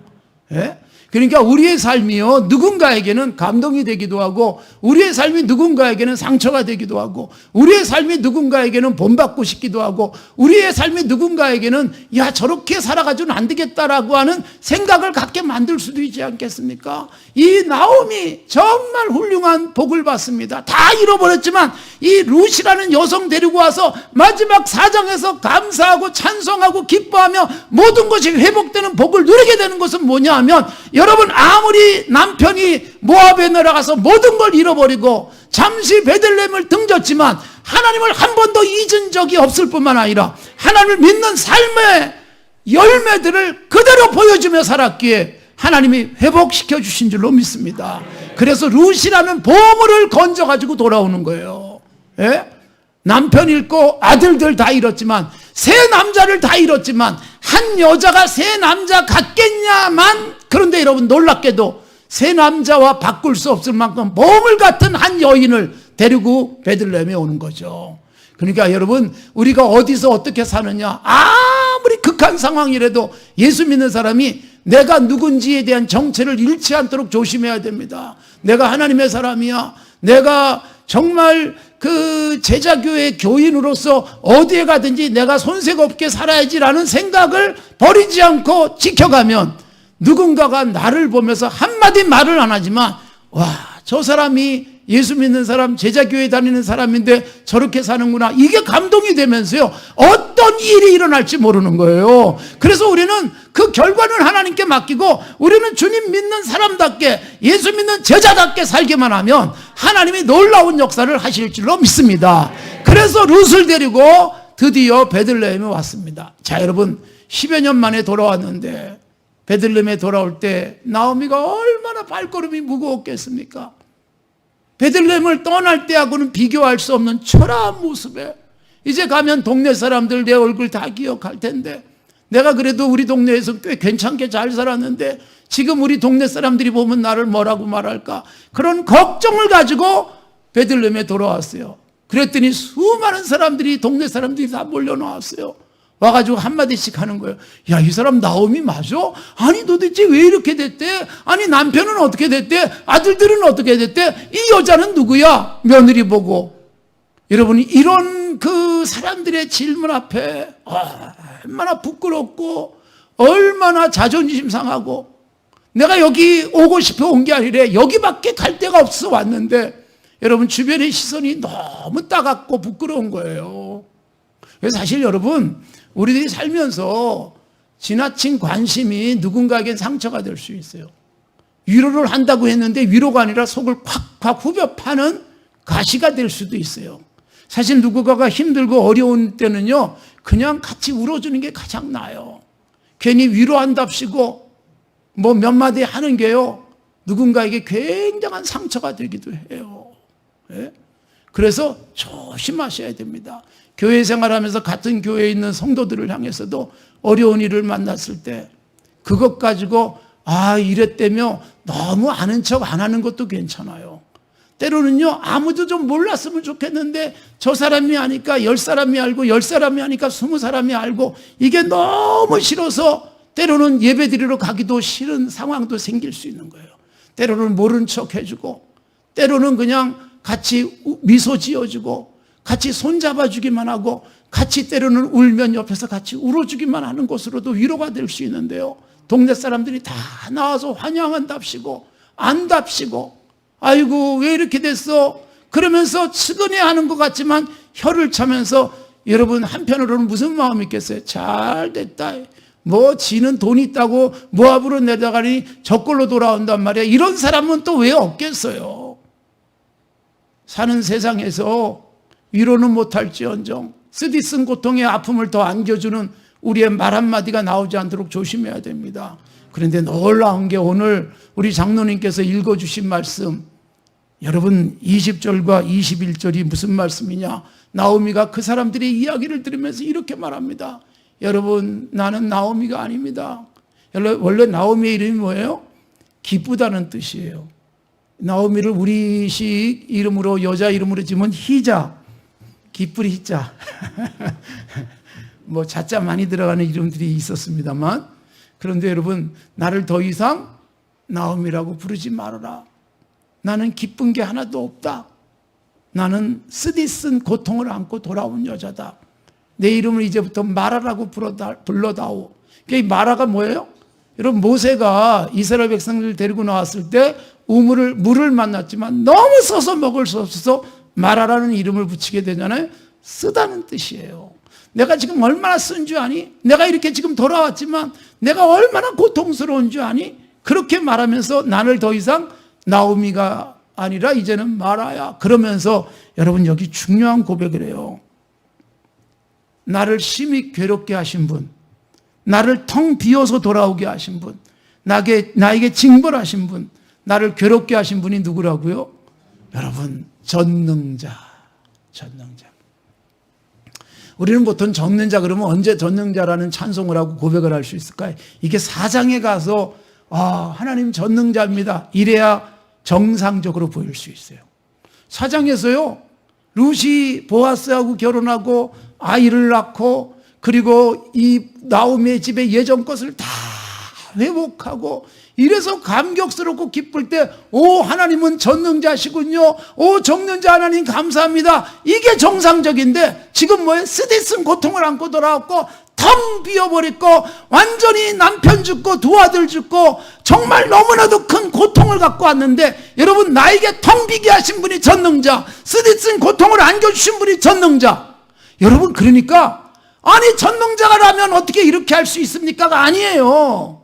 예? 그러니까 우리의 삶이요, 누군가에게는 감동이 되기도 하고, 우리의 삶이 누군가에게는 상처가 되기도 하고, 우리의 삶이 누군가에게는 본받고 싶기도 하고, 우리의 삶이 누군가에게는 야, 저렇게 살아가지고는 안 되겠다라고 하는 생각을 갖게 만들 수도 있지 않겠습니까? 이 나옴이 정말 훌륭한 복을 받습니다. 다 잃어버렸지만 이 룻이라는 여성 데리고 와서 마지막 4장에서 감사하고 찬송하고 기뻐하며 모든 것이 회복되는 복을 누리게 되는 것은 뭐냐 하면, 여러분 아무리 남편이 모압에 내려가서 모든 걸 잃어버리고 잠시 베들레헴을 등졌지만 하나님을 한 번도 잊은 적이 없을 뿐만 아니라 하나님을 믿는 삶의 열매들을 그대로 보여주며 살았기에 하나님이 회복시켜 주신 줄로 믿습니다. 그래서 룻이라는 보물을 건져가지고 돌아오는 거예요. 예? 남편 잃고 아들들 다 잃었지만, 세 남자를 다 잃었지만 한 여자가 세 남자 같겠냐만, 그런데 여러분 놀랍게도 세 남자와 바꿀 수 없을 만큼 보물 같은 한 여인을 데리고 베들레헴에 오는 거죠. 그러니까 여러분, 우리가 어디서 어떻게 사느냐, 아무리 극한 상황이라도 예수 믿는 사람이 내가 누군지에 대한 정체를 잃지 않도록 조심해야 됩니다. 내가 하나님의 사람이야. 내가 정말 그 제자교회 교인으로서 어디에 가든지 내가 손색 없게 살아야지라는 생각을 버리지 않고 지켜가면 누군가가 나를 보면서 한마디 말을 안 하지만, 와, 저 사람이 예수 믿는 사람, 제자교회 다니는 사람인데 저렇게 사는구나, 이게 감동이 되면서요, 어떤 일이 일어날지 모르는 거예요. 그래서 우리는 그 결과는 하나님께 맡기고 우리는 주님 믿는 사람답게, 예수 믿는 제자답게 살기만 하면 하나님이 놀라운 역사를 하실 줄로 믿습니다. 그래서 룻을 데리고 드디어 베들레헴에 왔습니다. 자, 여러분, 10여 년 만에 돌아왔는데 베들레헴에 돌아올 때 나오미가 얼마나 발걸음이 무거웠겠습니까? 베들레헴을 떠날 때하고는 비교할 수 없는 초라한 모습에, 이제 가면 동네 사람들 내 얼굴 다 기억할 텐데, 내가 그래도 우리 동네에서 꽤 괜찮게 잘 살았는데 지금 우리 동네 사람들이 보면 나를 뭐라고 말할까, 그런 걱정을 가지고 베들레헴에 돌아왔어요. 그랬더니 수많은 사람들이, 동네 사람들이 다 몰려나왔어요. 와가지고 한마디씩 하는 거예요. 야, 이 사람 나오미 맞아? 아니 도대체 왜 이렇게 됐대? 아니 남편은 어떻게 됐대? 아들들은 어떻게 됐대? 이 여자는 누구야? 며느리 보고. 여러분, 이런 그 사람들의 질문 앞에 얼마나 부끄럽고 얼마나 자존심 상하고, 내가 여기 오고 싶어 온 게 아니라 여기밖에 갈 데가 없어 왔는데 여러분, 주변의 시선이 너무 따갑고 부끄러운 거예요. 그래서 사실 여러분, 우리들이 살면서 지나친 관심이 누군가에겐 상처가 될 수 있어요. 위로를 한다고 했는데 위로가 아니라 속을 콱콱 후벼 파는 가시가 될 수도 있어요. 사실 누군가가 힘들고 어려운 때는요, 그냥 같이 울어주는 게 가장 나아요. 괜히 위로한답시고 뭐 몇 마디 하는 게요, 누군가에게 굉장한 상처가 되기도 해요. 예? 그래서 조심하셔야 됩니다. 교회 생활하면서 같은 교회에 있는 성도들을 향해서도 어려운 일을 만났을 때 그것 가지고 이랬다며 너무 아는 척 안 하는 것도 괜찮아요. 때로는요, 아무도 좀 몰랐으면 좋겠는데 저 사람이 아니까 10사람이 알고 10사람이 아니까 20사람이 알고, 이게 너무 싫어서 때로는 예배드리러 가기도 싫은 상황도 생길 수 있는 거예요. 때로는 모른 척 해주고, 때로는 그냥 같이 미소 지어주고, 같이 손잡아주기만 하고, 같이 때로는 울면 옆에서 같이 울어주기만 하는 것으로도 위로가 될 수 있는데요, 동네 사람들이 다 나와서 환영한답시고 안답시고, 아이고 왜 이렇게 됐어? 그러면서 측은해하는 것 같지만 혀를 차면서, 여러분 한편으로는 무슨 마음이 있겠어요? 잘 됐다, 뭐 지는 돈 있다고 모압으로 내려가니 저꼴로 돌아온단 말이야. 이런 사람은 또 왜 없겠어요? 사는 세상에서 위로는 못할지언정 쓰디쓴 고통의 아픔을 더 안겨주는 우리의 말 한마디가 나오지 않도록 조심해야 됩니다. 그런데 놀라운 게 오늘 우리 장로님께서 읽어주신 말씀, 여러분 20절과 21절이 무슨 말씀이냐? 나오미가 그 사람들의 이야기를 들으면서 이렇게 말합니다. 여러분, 나는 나오미가 아닙니다. 원래 나오미의 이름이 뭐예요? 기쁘다는 뜻이에요. 나오미를 우리식 이름으로, 여자 이름으로 지면 희자, 기쁘리 희자. 뭐 자자 많이 들어가는 이름들이 있었습니다만, 그런데 여러분, 나를 더 이상 나오미라고 부르지 말아라. 나는 기쁜 게 하나도 없다. 나는 쓰디쓴 고통을 안고 돌아온 여자다. 내 이름을 이제부터 마라라고 불러다오. 이 마라가 뭐예요? 여러분, 모세가 이스라엘 백성들을 데리고 나왔을 때 물을 만났지만 너무 써서 먹을 수 없어서 마라라는 이름을 붙이게 되잖아요. 쓰다는 뜻이에요. 내가 지금 얼마나 쓴 줄 아니? 내가 이렇게 지금 돌아왔지만 내가 얼마나 고통스러운 줄 아니? 그렇게 말하면서 나를 더 이상 나오미가 아니라 이제는 마라야. 그러면서 여러분, 여기 중요한 고백을 해요. 나를 심히 괴롭게 하신 분, 나를 텅 비어서 돌아오게 하신 분, 나에게 징벌하신 분, 나를 괴롭게 하신 분이 누구라고요? 여러분, 전능자. 우리는 보통 전능자 그러면 언제 전능자라는 찬송을 하고 고백을 할 수 있을까요? 이게 사장에 가서 하나님 전능자입니다, 이래야 정상적으로 보일 수 있어요. 사장에서요, 룻이 보아스하고 결혼하고 아이를 낳고 그리고 이 나오미의 집에 예전 것을 다 회복하고 이래서 감격스럽고 기쁠 때, 오, 하나님은 전능자시군요. 오, 전능자 하나님 감사합니다. 이게 정상적인데, 지금 뭐예요? 쓰디쓴 고통을 안고 돌아왔고, 텅 비어버렸고, 완전히 남편 죽고, 두 아들 죽고, 정말 너무나도 큰 고통을 갖고 왔는데, 여러분, 나에게 텅 비게 하신 분이 전능자, 쓰디쓴 고통을 안겨주신 분이 전능자. 여러분, 그러니까, 아니, 전능자라면 어떻게 이렇게 할 수 있습니까가 아니에요.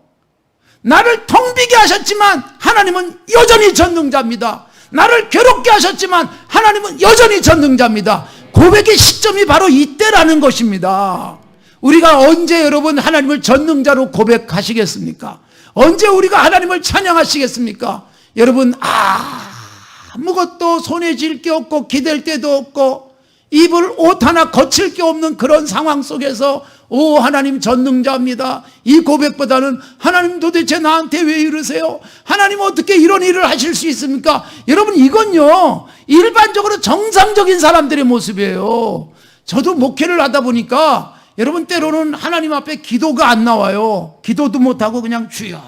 나를 텅 비게 하셨지만 하나님은 여전히 전능자입니다. 나를 괴롭게 하셨지만 하나님은 여전히 전능자입니다. 고백의 시점이 바로 이때라는 것입니다. 우리가 언제 여러분 하나님을 전능자로 고백하시겠습니까? 언제 우리가 하나님을 찬양하시겠습니까? 여러분, 아무것도 손에 쥘 게 없고 기댈 데도 없고 입을 옷 하나 거칠 게 없는 그런 상황 속에서, 오, 하나님 전능자입니다. 이 고백보다는, 하나님 도대체 나한테 왜 이러세요? 하나님 어떻게 이런 일을 하실 수 있습니까? 여러분, 이건요, 일반적으로 정상적인 사람들의 모습이에요. 저도 목회를 하다 보니까 여러분, 때로는 하나님 앞에 기도가 안 나와요. 기도도 못하고 그냥 주여.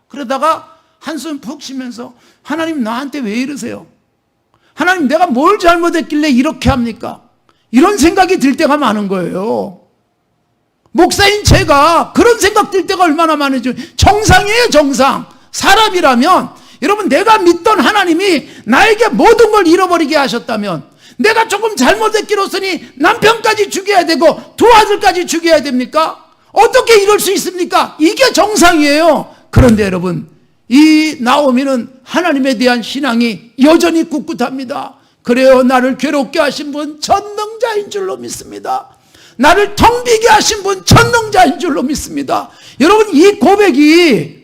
그러다가 한숨 푹 쉬면서, 하나님 나한테 왜 이러세요? 하나님 내가 뭘 잘못했길래 이렇게 합니까? 이런 생각이 들 때가 많은 거예요. 목사인 제가 그런 생각 들 때가 얼마나 많은지. 정상이에요, 정상. 사람이라면, 여러분, 내가 믿던 하나님이 나에게 모든 걸 잃어버리게 하셨다면, 내가 조금 잘못했기로서니 남편까지 죽여야 되고 두 아들까지 죽여야 됩니까? 어떻게 이럴 수 있습니까? 이게 정상이에요. 그런데 여러분, 이 나오미는 하나님에 대한 신앙이 여전히 꿋꿋합니다. 그래요, 나를 괴롭게 하신 분 전능자인 줄로 믿습니다. 나를 텅 비게 하신 분 전능자인 줄로 믿습니다. 여러분, 이 고백이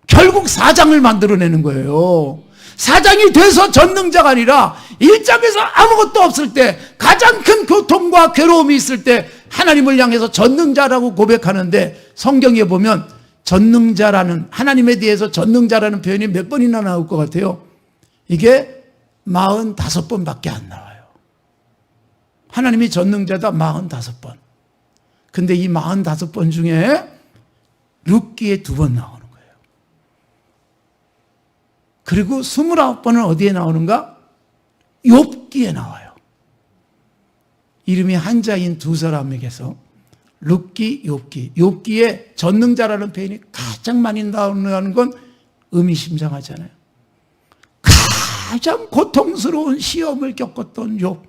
결국 사장을 만들어내는 거예요. 사장이 돼서 전능자가 아니라 1장에서 아무것도 없을 때, 가장 큰 고통과 괴로움이 있을 때 하나님을 향해서 전능자라고 고백하는데, 성경에 보면 전능자라는, 하나님에 대해서 전능자라는 표현이 몇 번이나 나올 것 같아요? 이게 45번밖에 안 나와요. 하나님이 전능자다 45번. 근데 이 45번 중에 룻기에 2번 나오는 거예요. 그리고 29번은 어디에 나오는가? 욥기에 나와요. 이름이 한자인 두 사람에게서 룻기, 욥기. 욥기에 전능자라는 표현이 가장 많이 나오는 건 의미심장하잖아요. 가장 고통스러운 시험을 겪었던 욥.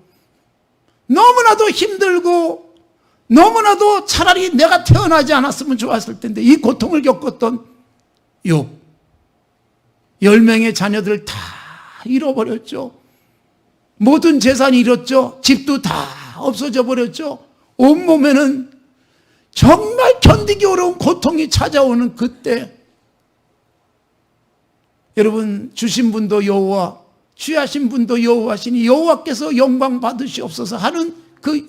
너무나도 힘들고 너무나도 차라리 내가 태어나지 않았으면 좋았을 텐데 이 고통을 겪었던 욥. 10명의 자녀들 다 잃어버렸죠. 모든 재산이 잃었죠. 집도 다 없어져 버렸죠. 온몸에는 정말 견디기 어려운 고통이 찾아오는 그때, 여러분, 주신 분도 여호와, 취하신 분도 여호와시니 여호와께서 영광 받으시옵소서 하는 그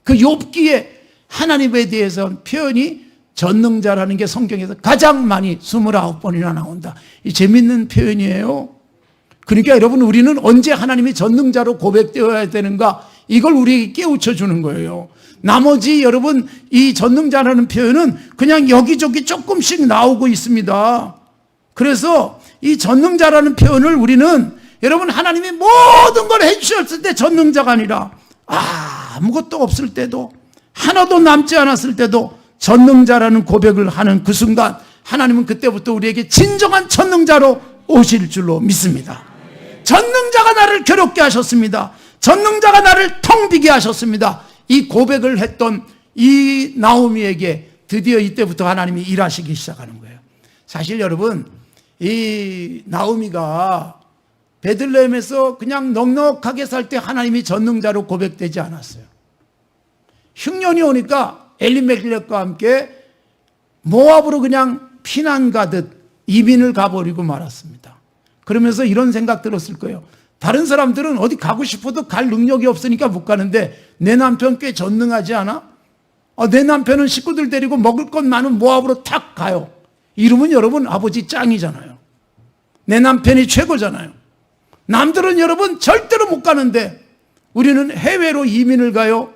욥기에 하나님에 대해서 표현이 전능자라는 게 성경에서 가장 많이 29번이나 나온다. 이 재밌는 표현이에요. 그러니까 여러분, 우리는 언제 하나님이 전능자로 고백되어야 되는가, 이걸 우리에게 깨우쳐 주는 거예요. 나머지 여러분, 이 전능자라는 표현은 그냥 여기저기 조금씩 나오고 있습니다. 그래서 이 전능자라는 표현을 우리는, 여러분, 하나님이 모든 걸 해주셨을 때 전능자가 아니라 아무것도 없을 때도, 하나도 남지 않았을 때도 전능자라는 고백을 하는 그 순간, 하나님은 그때부터 우리에게 진정한 전능자로 오실 줄로 믿습니다. 전능자가 나를 괴롭게 하셨습니다. 전능자가 나를 텅 비게 하셨습니다. 이 고백을 했던 이 나오미에게 드디어 이때부터 하나님이 일하시기 시작하는 거예요. 사실 여러분, 이 나오미가 베들레헴에서 그냥 넉넉하게 살 때 하나님이 전능자로 고백되지 않았어요. 흉년이 오니까 엘리멜렉과 함께 모압으로 그냥 피난 가듯 이민을 가버리고 말았습니다. 그러면서 이런 생각 들었을 거예요. 다른 사람들은 어디 가고 싶어도 갈 능력이 없으니까 못 가는데 내 남편 꽤 전능하지 않아? 내 남편은 식구들 데리고 먹을 것 많은 모압으로 탁 가요. 이러면 여러분, 아버지 짱이잖아요. 내 남편이 최고잖아요. 남들은 여러분 절대로 못 가는데 우리는 해외로 이민을 가요.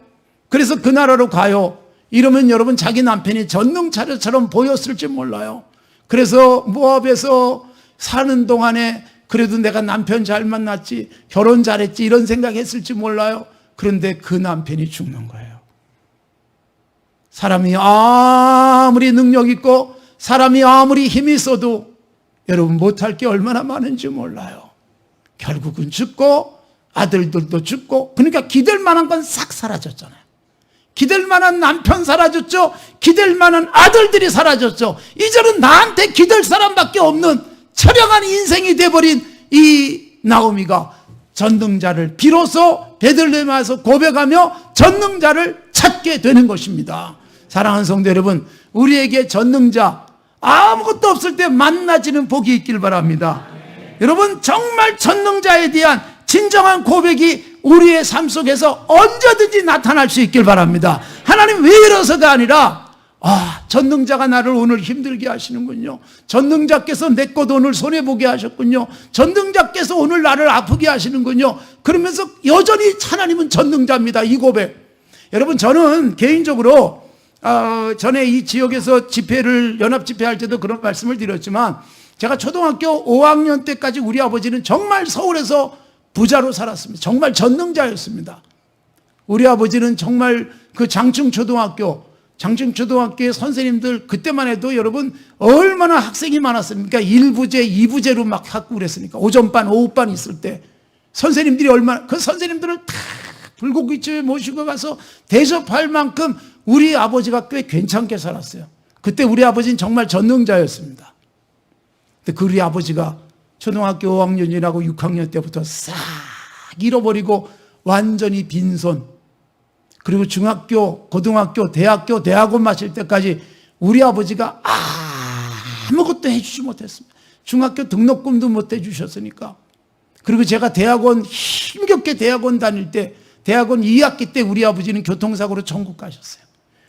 그래서 그 나라로 가요. 이러면 여러분 자기 남편이 전능자처럼 보였을지 몰라요. 그래서 모압에서 사는 동안에 그래도 내가 남편 잘 만났지, 결혼 잘했지 이런 생각했을지 몰라요. 그런데 그 남편이 죽는 거예요. 사람이 아무리 능력 있고 사람이 아무리 힘이 있어도 여러분 못할 게 얼마나 많은지 몰라요. 결국은 죽고 아들들도 죽고, 그러니까 기댈 만한 건 싹 사라졌잖아요. 기댈 만한 남편 사라졌죠. 기댈 만한 아들들이 사라졌죠. 이제는 나한테 기댈 사람밖에 없는 처량한 인생이 돼버린 이 나오미가 전능자를 비로소 베들레헴에 와서 고백하며 전능자를 찾게 되는 것입니다. 사랑하는 성도 여러분, 우리에게 전능자 아무것도 없을 때 만나지는 복이 있길 바랍니다. 여러분, 정말 전능자에 대한 진정한 고백이 우리의 삶 속에서 언제든지 나타날 수 있길 바랍니다. 하나님 왜 이러서가 아니라 전능자가 나를 오늘 힘들게 하시는군요. 전능자께서 내 것 오늘 손해보게 하셨군요. 전능자께서 오늘 나를 아프게 하시는군요. 그러면서 여전히 하나님은 전능자입니다. 이 고백. 여러분, 저는 개인적으로 전에 이 지역에서 집회를 연합 집회할 때도 그런 말씀을 드렸지만, 제가 초등학교 5학년 때까지 우리 아버지는 정말 서울에서 부자로 살았습니다. 정말 전능자였습니다. 우리 아버지는 정말 그 장충초등학교의 선생님들, 그때만 해도 여러분 얼마나 학생이 많았습니까? 1부제, 2부제로 막 학고 그랬으니까. 오전반, 오후반 있을 때 선생님들이 얼마나, 그 선생님들을 다 불고기집에 모시고 가서 대접할 만큼 우리 아버지가 꽤 괜찮게 살았어요. 그때 우리 아버지는 정말 전능자였습니다. 근데 그 우리 아버지가 초등학교 5학년이라고 6학년 때부터 싹 잃어버리고 완전히 빈손, 그리고 중학교, 고등학교, 대학교, 대학원 마칠 때까지 우리 아버지가 아무것도 해주지 못했습니다. 중학교 등록금도 못 해주셨으니까. 그리고 제가 대학원, 힘겹게 대학원 다닐 때, 대학원 2학기 때 우리 아버지는 교통사고로 천국 가셨어요.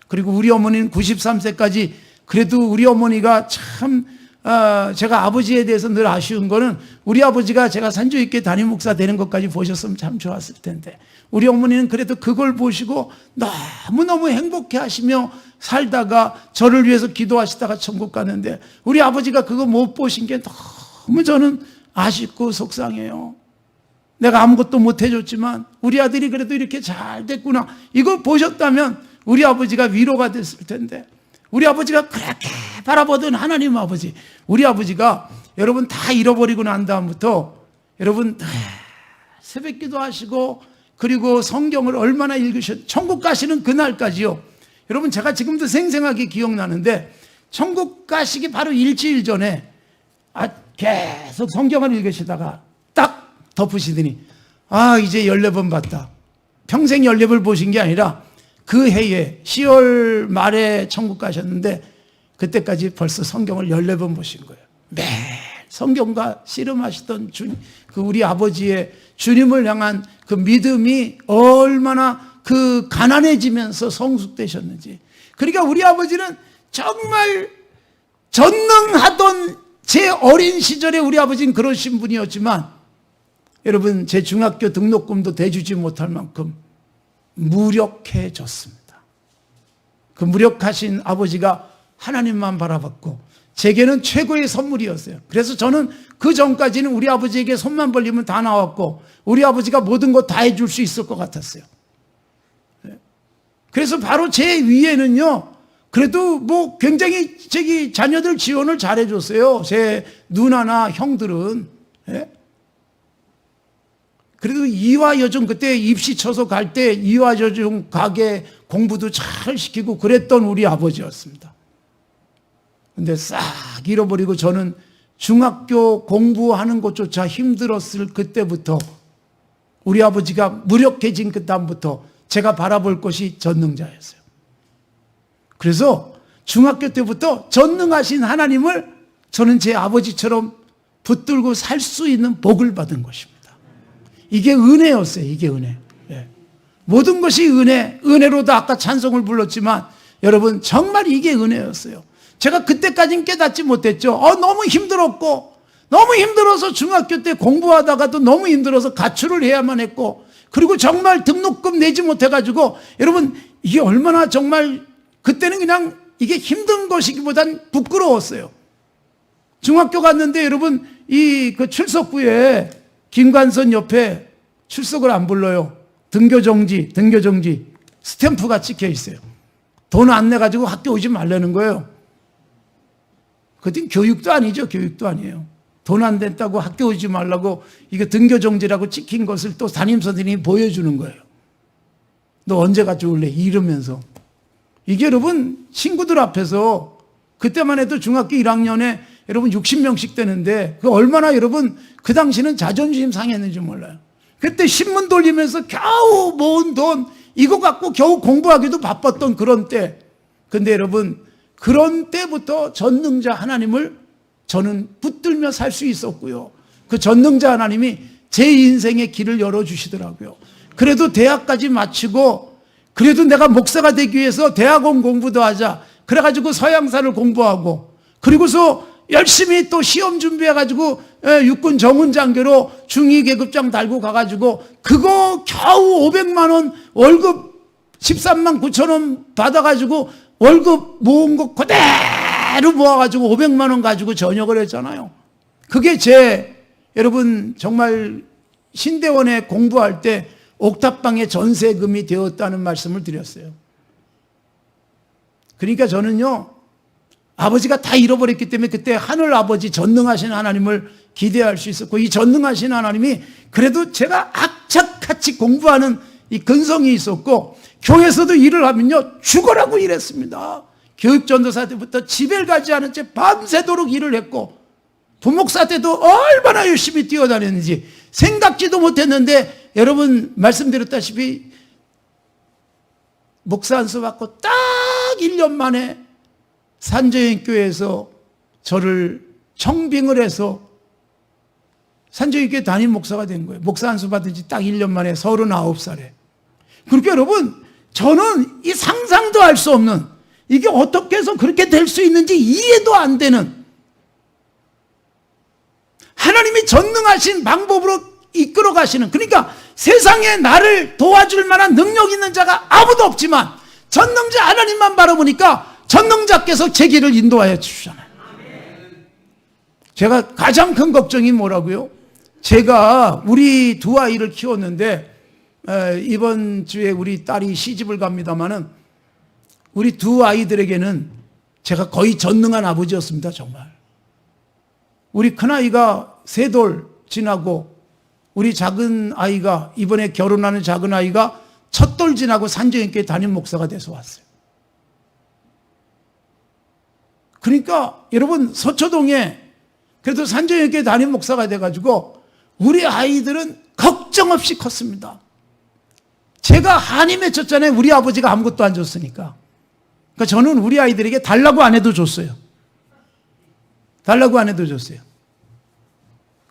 그리고 우리 어머니는 93세까지, 그래도 우리 어머니가 참 제가 아버지에 대해서 늘 아쉬운 거는, 우리 아버지가 제가 산주있게 담임 목사 되는 것까지 보셨으면 참 좋았을 텐데, 우리 어머니는 그래도 그걸 보시고 너무너무 행복해 하시며 살다가 저를 위해서 기도하시다가 천국 가는데, 우리 아버지가 그거 못 보신 게 너무 저는 아쉽고 속상해요. 내가 아무것도 못 해줬지만 우리 아들이 그래도 이렇게 잘 됐구나, 이거 보셨다면 우리 아버지가 위로가 됐을 텐데, 우리 아버지가 그렇게 바라보던 하나님 아버지, 우리 아버지가 여러분 다 잃어버리고 난 다음부터 여러분 새벽기도 하시고, 그리고 성경을 얼마나 읽으셨, 천국 가시는 그날까지요. 여러분, 제가 지금도 생생하게 기억나는데, 천국 가시기 바로 일주일 전에 계속 성경을 읽으시다가 딱 덮으시더니 이제 14번 봤다. 평생 14번 보신 게 아니라 그 해에 10월 말에 천국 가셨는데, 그때까지 벌써 성경을 14번 보신 거예요. 매일 성경과 씨름하시던 그 우리 아버지의 주님을 향한 그 믿음이 얼마나 그 가난해지면서 성숙되셨는지. 그러니까 우리 아버지는 정말 전능하던 제 어린 시절에 우리 아버지는 그러신 분이었지만, 여러분, 제 중학교 등록금도 대주지 못할 만큼 무력해졌습니다. 그 무력하신 아버지가 하나님만 바라봤고, 제게는 최고의 선물이었어요. 그래서 저는 그 전까지는 우리 아버지에게 손만 벌리면 다 나왔고, 우리 아버지가 모든 것 다 해줄 수 있을 것 같았어요. 그래서 바로 제 위에는요, 그래도 뭐 굉장히 자녀들 지원을 잘 해줬어요. 제 누나나 형들은. 그래도 이화여중, 그때 입시 쳐서 갈 때 이화여중 가게 공부도 잘 시키고 그랬던 우리 아버지였습니다. 근데 싹 잃어버리고, 저는 중학교 공부하는 것조차 힘들었을 그때부터 우리 아버지가 무력해진 그 다음부터 제가 바라볼 것이 전능자였어요. 그래서 중학교 때부터 전능하신 하나님을 저는 제 아버지처럼 붙들고 살 수 있는 복을 받은 것입니다. 이게 은혜였어요. 이게 은혜. 모든 것이 은혜로도 아까 찬송을 불렀지만, 여러분 정말 이게 은혜였어요. 제가 그때까지는 깨닫지 못했죠. 너무 힘들었고, 너무 힘들어서 중학교 때 공부하다가도 너무 힘들어서 가출을 해야만 했고, 그리고 정말 등록금 내지 못해가지고 여러분 이게 얼마나 정말 그때는 그냥 이게 힘든 것이기보단 부끄러웠어요. 중학교 갔는데 여러분 이 그 출석부에 김관선 옆에 출석을 안 불러요. 등교정지 스탬프가 찍혀 있어요. 돈 안 내가지고 학교 오지 말라는 거예요. 그땐 교육도 아니죠. 교육도 아니에요. 돈 안 냈다고 학교 오지 말라고 이게 등교정지라고 찍힌 것을 또 담임선생님이 보여주는 거예요. 너 언제 가져올래? 이러면서. 이게 여러분 친구들 앞에서 그때만 해도 중학교 1학년에 여러분 60명씩 되는데 그 얼마나 여러분 그 당시는 자존심 상했는지 몰라요. 그때 신문 돌리면서 겨우 모은 돈 이거 갖고 겨우 공부하기도 바빴던 그런 때. 근데 여러분 그런 때부터 전능자 하나님을 저는 붙들며 살 수 있었고요. 그 전능자 하나님이 제 인생의 길을 열어주시더라고요. 그래도 대학까지 마치고 그래도 내가 목사가 되기 위해서 대학원 공부도 하자. 그래가지고 서양사를 공부하고 그리고서 열심히 또 시험 준비해가지고 육군 정훈장교로 중위계급장 달고 가가지고 그거 겨우 500만 원 월급 13만 9천 원 받아가지고 월급 모은 거 그대로 모아가지고 500만 원 가지고 전역을 했잖아요. 그게 제 여러분 정말 신대원에 공부할 때 옥탑방의 전세금이 되었다는 말씀을 드렸어요. 그러니까 저는요 아버지가 다 잃어버렸기 때문에 그때 하늘 아버지 전능하신 하나님을 기대할 수 있었고 이 전능하신 하나님이 그래도 제가 악착같이 공부하는 이 근성이 있었고 교회에서도 일을 하면요 죽어라고 일했습니다. 교육전도사 때부터 집에 가지 않은 채 밤새도록 일을 했고 부목사 때도 얼마나 열심히 뛰어다녔는지 생각지도 못했는데 여러분 말씀드렸다시피 목사 안수 받고 딱 1년 만에 산정교회에서 저를 청빙을 해서 산정교회 담임 목사가 된 거예요. 목사 안수 받은 지 딱 1년 만에 39살에. 그러니까 여러분 저는 이 상상도 할 수 없는 이게 어떻게 해서 그렇게 될 수 있는지 이해도 안 되는 하나님이 전능하신 방법으로 이끌어 가시는 그러니까 세상에 나를 도와줄 만한 능력 있는 자가 아무도 없지만 전능자 하나님만 바라보니까 전능자께서 제 길을 인도하여 주시잖아요. 제가 가장 큰 걱정이 뭐라고요? 제가 우리 두 아이를 키웠는데 이번 주에 우리 딸이 시집을 갑니다마는 우리 두 아이들에게는 제가 거의 전능한 아버지였습니다. 정말. 우리 큰아이가 3돌 지나고 우리 작은 아이가 이번에 결혼하는 작은 아이가 첫 돌 지나고 산정교회 담임 목사가 돼서 왔어요. 그러니까 여러분 서초동에 그래도 산정교회 담임 목사가 돼가지고 우리 아이들은 걱정 없이 컸습니다. 제가 한이 맺혔잖아요. 우리 아버지가 아무것도 안 줬으니까. 그러니까 저는 우리 아이들에게 달라고 안 해도 줬어요. 달라고 안 해도 줬어요.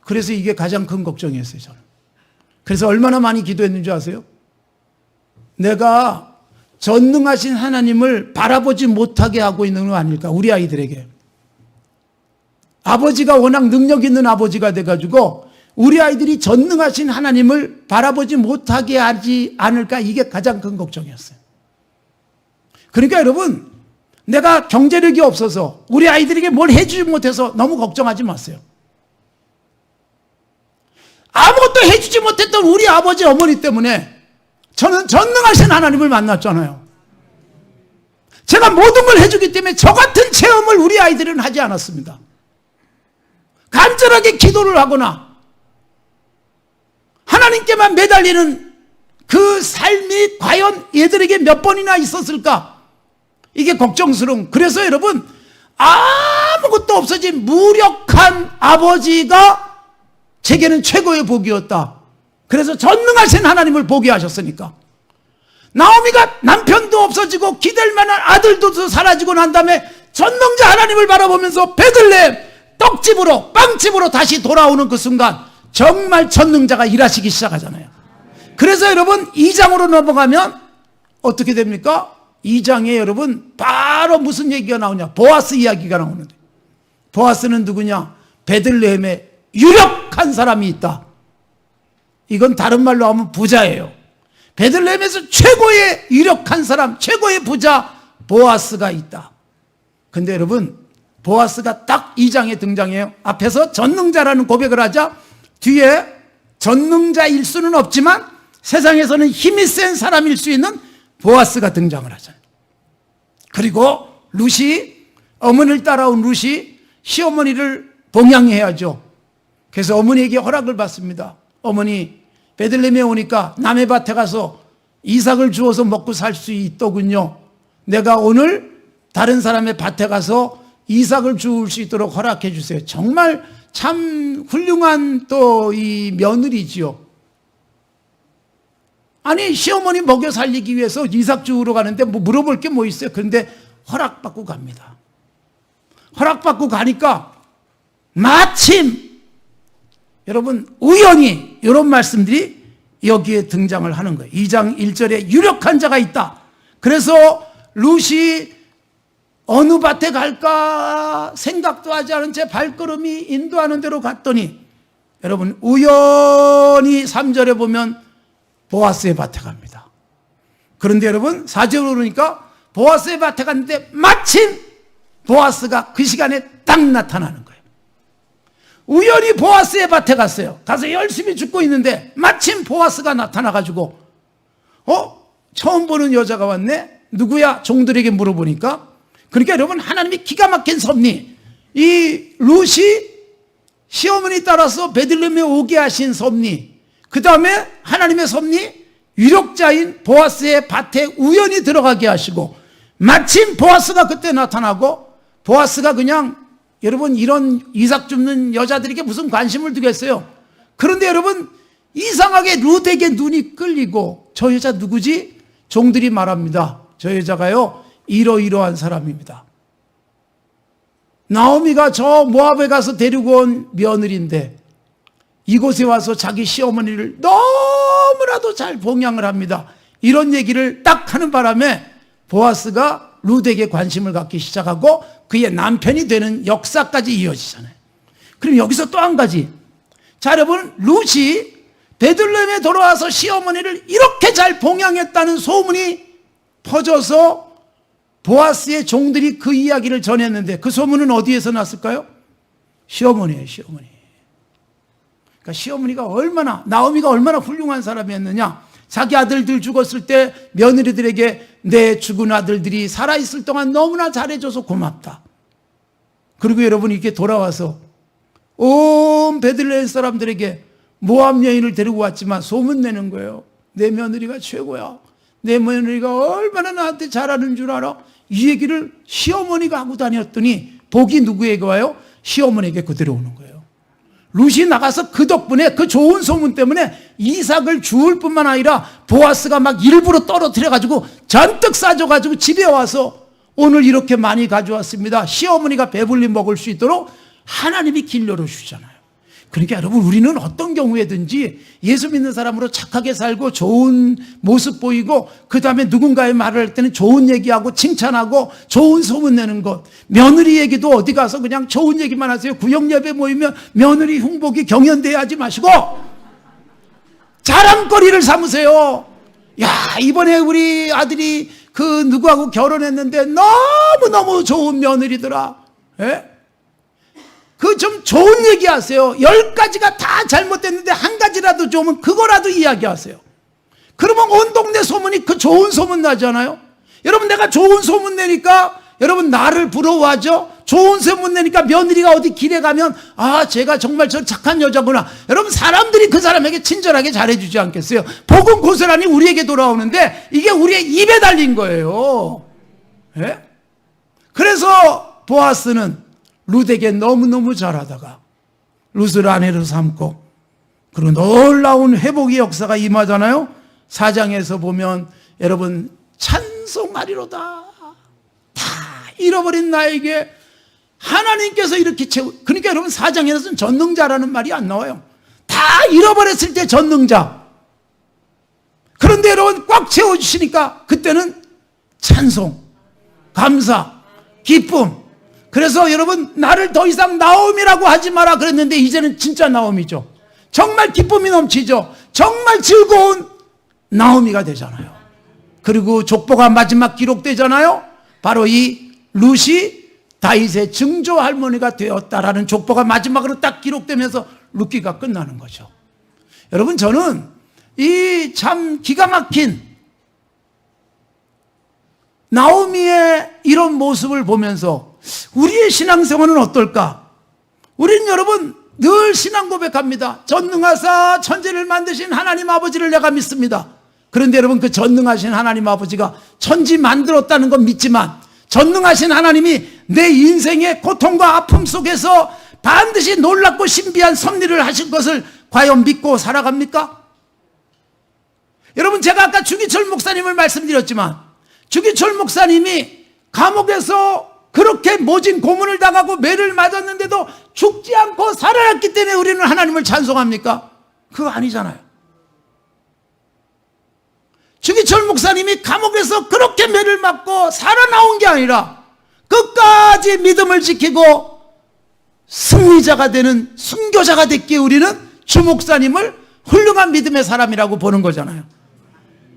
그래서 이게 가장 큰 걱정이었어요. 저는. 그래서 얼마나 많이 기도했는 줄 아세요? 내가 전능하신 하나님을 바라보지 못하게 하고 있는 거 아닐까? 우리 아이들에게. 아버지가 워낙 능력 있는 아버지가 돼가지고 우리 아이들이 전능하신 하나님을 바라보지 못하게 하지 않을까? 이게 가장 큰 걱정이었어요. 그러니까 여러분 내가 경제력이 없어서 우리 아이들에게 뭘 해주지 못해서 너무 걱정하지 마세요. 아무것도 해주지 못했던 우리 아버지 어머니 때문에 저는 전능하신 하나님을 만났잖아요. 제가 모든 걸 해주기 때문에 저 같은 체험을 우리 아이들은 하지 않았습니다. 간절하게 기도를 하거나 하나님께만 매달리는 그 삶이 과연 얘들에게 몇 번이나 있었을까? 이게 걱정스러운. 그래서 여러분 아무것도 없어진 무력한 아버지가 제게는 최고의 복이었다. 그래서 전능하신 하나님을 보게 하셨으니까. 나오미가 남편도 없어지고 기댈 만한 아들도 사라지고 난 다음에 전능자 하나님을 바라보면서 베들레헴 떡집으로 빵집으로 다시 돌아오는 그 순간 정말 전능자가 일하시기 시작하잖아요. 그래서 여러분 2장으로 넘어가면 어떻게 됩니까? 2장에 여러분 바로 무슨 얘기가 나오냐? 보아스 이야기가 나오는데 보아스는 누구냐? 베들레헴에 유력한 사람이 있다. 이건 다른 말로 하면 부자예요. 베들레헴에서 최고의 유력한 사람, 최고의 부자 보아스가 있다. 근데 여러분, 보아스가 딱 2장에 등장해요. 앞에서 전능자라는 고백을 하자 뒤에 전능자일 수는 없지만 세상에서는 힘이 센 사람일 수 있는 보아스가 등장을 하잖아요. 그리고 룻이, 어머니를 따라온 룻이 시어머니를 봉양해야죠. 그래서 어머니에게 허락을 받습니다. 어머니, 베들레헴에 오니까 남의 밭에 가서 이삭을 주워서 먹고 살 수 있더군요. 내가 오늘 다른 사람의 밭에 가서 이삭을 주울 수 있도록 허락해 주세요. 정말 참 훌륭한 또 이 며느리지요. 아니, 시어머니 먹여 살리기 위해서 이삭 주우러 가는데 뭐 물어볼 게 뭐 있어요? 그런데 허락받고 갑니다. 허락받고 가니까 마침 여러분 우연히 이런 말씀들이 여기에 등장을 하는 거예요. 2장 1절에 유력한 자가 있다. 그래서 룻이 어느 밭에 갈까 생각도 하지 않은 채 발걸음이 인도하는 대로 갔더니 여러분 우연히 3절에 보면 보아스의 밭에 갑니다. 그런데 여러분 4절에 오르니까 보아스의 밭에 갔는데 마침 보아스가 그 시간에 딱 나타나는 거예요. 우연히 보아스의 밭에 갔어요. 가서 열심히 죽고 있는데 마침 보아스가 나타나가지고 처음 보는 여자가 왔네? 누구야? 종들에게 물어보니까 그러니까 여러분 하나님이 기가 막힌 섭리, 이 룻이 시어머니 따라서 베들레헴에 오게 하신 섭리, 그 다음에 하나님의 섭리, 유력자인 보아스의 밭에 우연히 들어가게 하시고 마침 보아스가 그때 나타나고 보아스가 그냥 여러분 이런 이삭 줍는 여자들에게 무슨 관심을 두겠어요. 그런데 여러분 이상하게 룻에게 눈이 끌리고 저 여자 누구지? 종들이 말합니다. 저 여자가요 이러이러한 사람입니다. 나오미가 저 모압에 가서 데리고 온 며느리인데 이곳에 와서 자기 시어머니를 너무나도 잘 봉양을 합니다. 이런 얘기를 딱 하는 바람에 보아스가 룻에게 관심을 갖기 시작하고 그의 남편이 되는 역사까지 이어지잖아요. 그럼 여기서 또 한 가지. 자, 여러분, 룻이 베들레헴에 돌아와서 시어머니를 이렇게 잘 봉양했다는 소문이 퍼져서 보아스의 종들이 그 이야기를 전했는데 그 소문은 어디에서 났을까요? 시어머니예요, 시어머니. 그러니까 시어머니가 얼마나, 나오미가 얼마나 훌륭한 사람이었느냐. 자기 아들들 죽었을 때 며느리들에게 내 죽은 아들들이 살아있을 동안 너무나 잘해줘서 고맙다. 그리고 여러분 이렇게 돌아와서 온 베들레헴 사람들에게 모압 여인을 데리고 왔지만 소문내는 거예요. 내 며느리가 최고야. 내 며느리가 얼마나 나한테 잘하는 줄 알아? 이 얘기를 시어머니가 하고 다녔더니 복이 누구에게 와요? 시어머니에게 그대로 오는 거예요. 룻이 나가서 그 덕분에 그 좋은 소문 때문에 이삭을 주울 뿐만 아니라 보아스가 막 일부러 떨어뜨려가지고 잔뜩 싸줘가지고 집에 와서 오늘 이렇게 많이 가져왔습니다. 시어머니가 배불리 먹을 수 있도록 하나님이 길 열어주잖아요. 그러니까 여러분 우리는 어떤 경우에든지 예수 믿는 사람으로 착하게 살고 좋은 모습 보이고 그 다음에 누군가의 말을 할 때는 좋은 얘기하고 칭찬하고 좋은 소문 내는 것. 며느리 얘기도 어디 가서 그냥 좋은 얘기만 하세요. 구역예배 모이면 며느리 흉복이 경연대회 하지 마시고 자랑거리를 삼으세요. 야, 이번에 우리 아들이 그 누구하고 결혼했는데 너무너무 좋은 며느리더라. 예? 그 좀 좋은 얘기 하세요. 10가지가 다 잘못됐는데 한 가지라도 좋으면 그거라도 이야기하세요. 그러면 온 동네 소문이 그 좋은 소문 나잖아요. 여러분 내가 좋은 소문 내니까 여러분 나를 부러워하죠. 좋은 소문 내니까 며느리가 어디 길에 가면 아 제가 정말 저 착한 여자구나. 여러분 사람들이 그 사람에게 친절하게 잘해주지 않겠어요. 복은 고스란히 우리에게 돌아오는데 이게 우리의 입에 달린 거예요. 예? 그래서 보아스는 룻에게 너무너무 잘하다가 룻을 아내로 삼고 그리고 놀라운 회복의 역사가 임하잖아요. 4장에서 보면 여러분 찬송하리로다. 다 잃어버린 나에게 하나님께서 이렇게 그러니까 여러분 4장에서는 전능자라는 말이 안 나와요. 다 잃어버렸을 때 전능자. 그런데 여러분 꽉 채워주시니까 그때는 찬송, 감사, 기쁨. 그래서 여러분 나를 더 이상 나옴이라고 하지 마라 그랬는데 이제는 진짜 나옴이죠. 정말 기쁨이 넘치죠. 정말 즐거운 나오미가 되잖아요. 그리고 족보가 마지막 기록되잖아요. 바로 이 룻이 다윗의 증조 할머니가 되었다라는 족보가 마지막으로 딱 기록되면서 룻기가 끝나는 거죠. 여러분, 저는 이 참 기가 막힌 나오미의 이런 모습을 보면서 우리의 신앙생활은 어떨까? 우리는 여러분 늘 신앙 고백합니다. 전능하사 천지를 만드신 하나님 아버지를 내가 믿습니다. 그런데 여러분, 그 전능하신 하나님 아버지가 천지 만들었다는 건 믿지만 전능하신 하나님이 내 인생의 고통과 아픔 속에서 반드시 놀랍고 신비한 섭리를 하실 것을 과연 믿고 살아갑니까? 여러분, 제가 아까 주기철 목사님을 말씀드렸지만 주기철 목사님이 감옥에서 그렇게 모진 고문을 당하고 매를 맞았는데도 죽지 않고 살아났기 때문에 우리는 하나님을 찬송합니까? 그거 아니잖아요. 주기철 목사님이 감옥에서 그렇게 매를 맞고 살아나온 게 아니라 끝까지 믿음을 지키고 승리자가 되는 순교자가 됐기에 우리는 주 목사님을 훌륭한 믿음의 사람이라고 보는 거잖아요.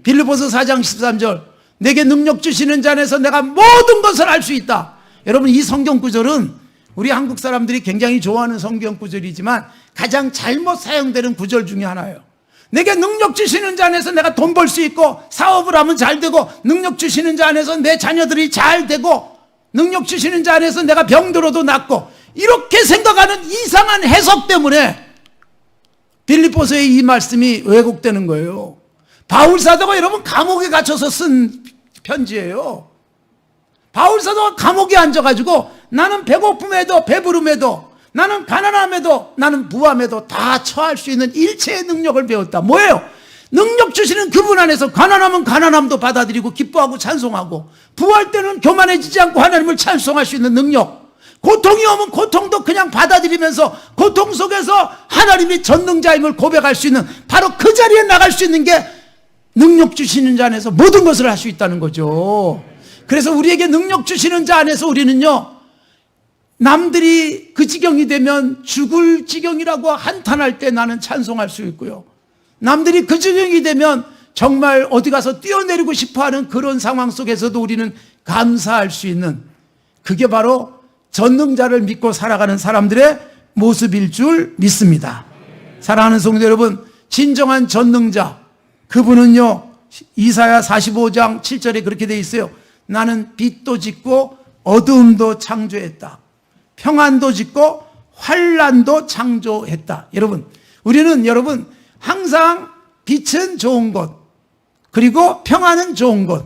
빌립보서 4장 13절, 내게 능력 주시는 자 안에서 내가 모든 것을 할 수 있다. 여러분, 이 성경 구절은 우리 한국 사람들이 굉장히 좋아하는 성경 구절이지만 가장 잘못 사용되는 구절 중에 하나예요. 내게 능력 주시는 자 안에서 내가 돈 벌 수 있고 사업을 하면 잘 되고, 능력 주시는 자 안에서 내 자녀들이 잘 되고, 능력 주시는 자 안에서 내가 병들어도 낫고, 이렇게 생각하는 이상한 해석 때문에 빌립보서의 이 말씀이 왜곡되는 거예요. 바울 사도가 여러분 감옥에 갇혀서 쓴 편지예요. 바울 사도가 감옥에 앉아가지고 나는 배고픔에도 배부름에도, 나는 가난함에도, 나는 부함에도 다 처할 수 있는 일체의 능력을 배웠다. 뭐예요? 능력 주시는 그분 안에서 가난하면 가난함도 받아들이고 기뻐하고 찬송하고, 부할 때는 교만해지지 않고 하나님을 찬송할 수 있는 능력, 고통이 오면 고통도 그냥 받아들이면서 고통 속에서 하나님이 전능자임을 고백할 수 있는, 바로 그 자리에 나갈 수 있는 게 능력 주시는 자 안에서 모든 것을 할 수 있다는 거죠. 그래서 우리에게 능력 주시는 자 안에서 우리는요, 남들이 그 지경이 되면 죽을 지경이라고 한탄할 때 나는 찬송할 수 있고요, 남들이 그 지경이 되면 정말 어디 가서 뛰어내리고 싶어하는 그런 상황 속에서도 우리는 감사할 수 있는, 그게 바로 전능자를 믿고 살아가는 사람들의 모습일 줄 믿습니다. 사랑하는 성도 여러분, 진정한 전능자, 그분은요, 이사야 45장 7절에 그렇게 돼 있어요. 나는 빛도 짓고 어두움도 창조했다. 평안도 짓고 환란도 창조했다. 여러분, 우리는 여러분 항상 빛은 좋은 것, 그리고 평안은 좋은 것,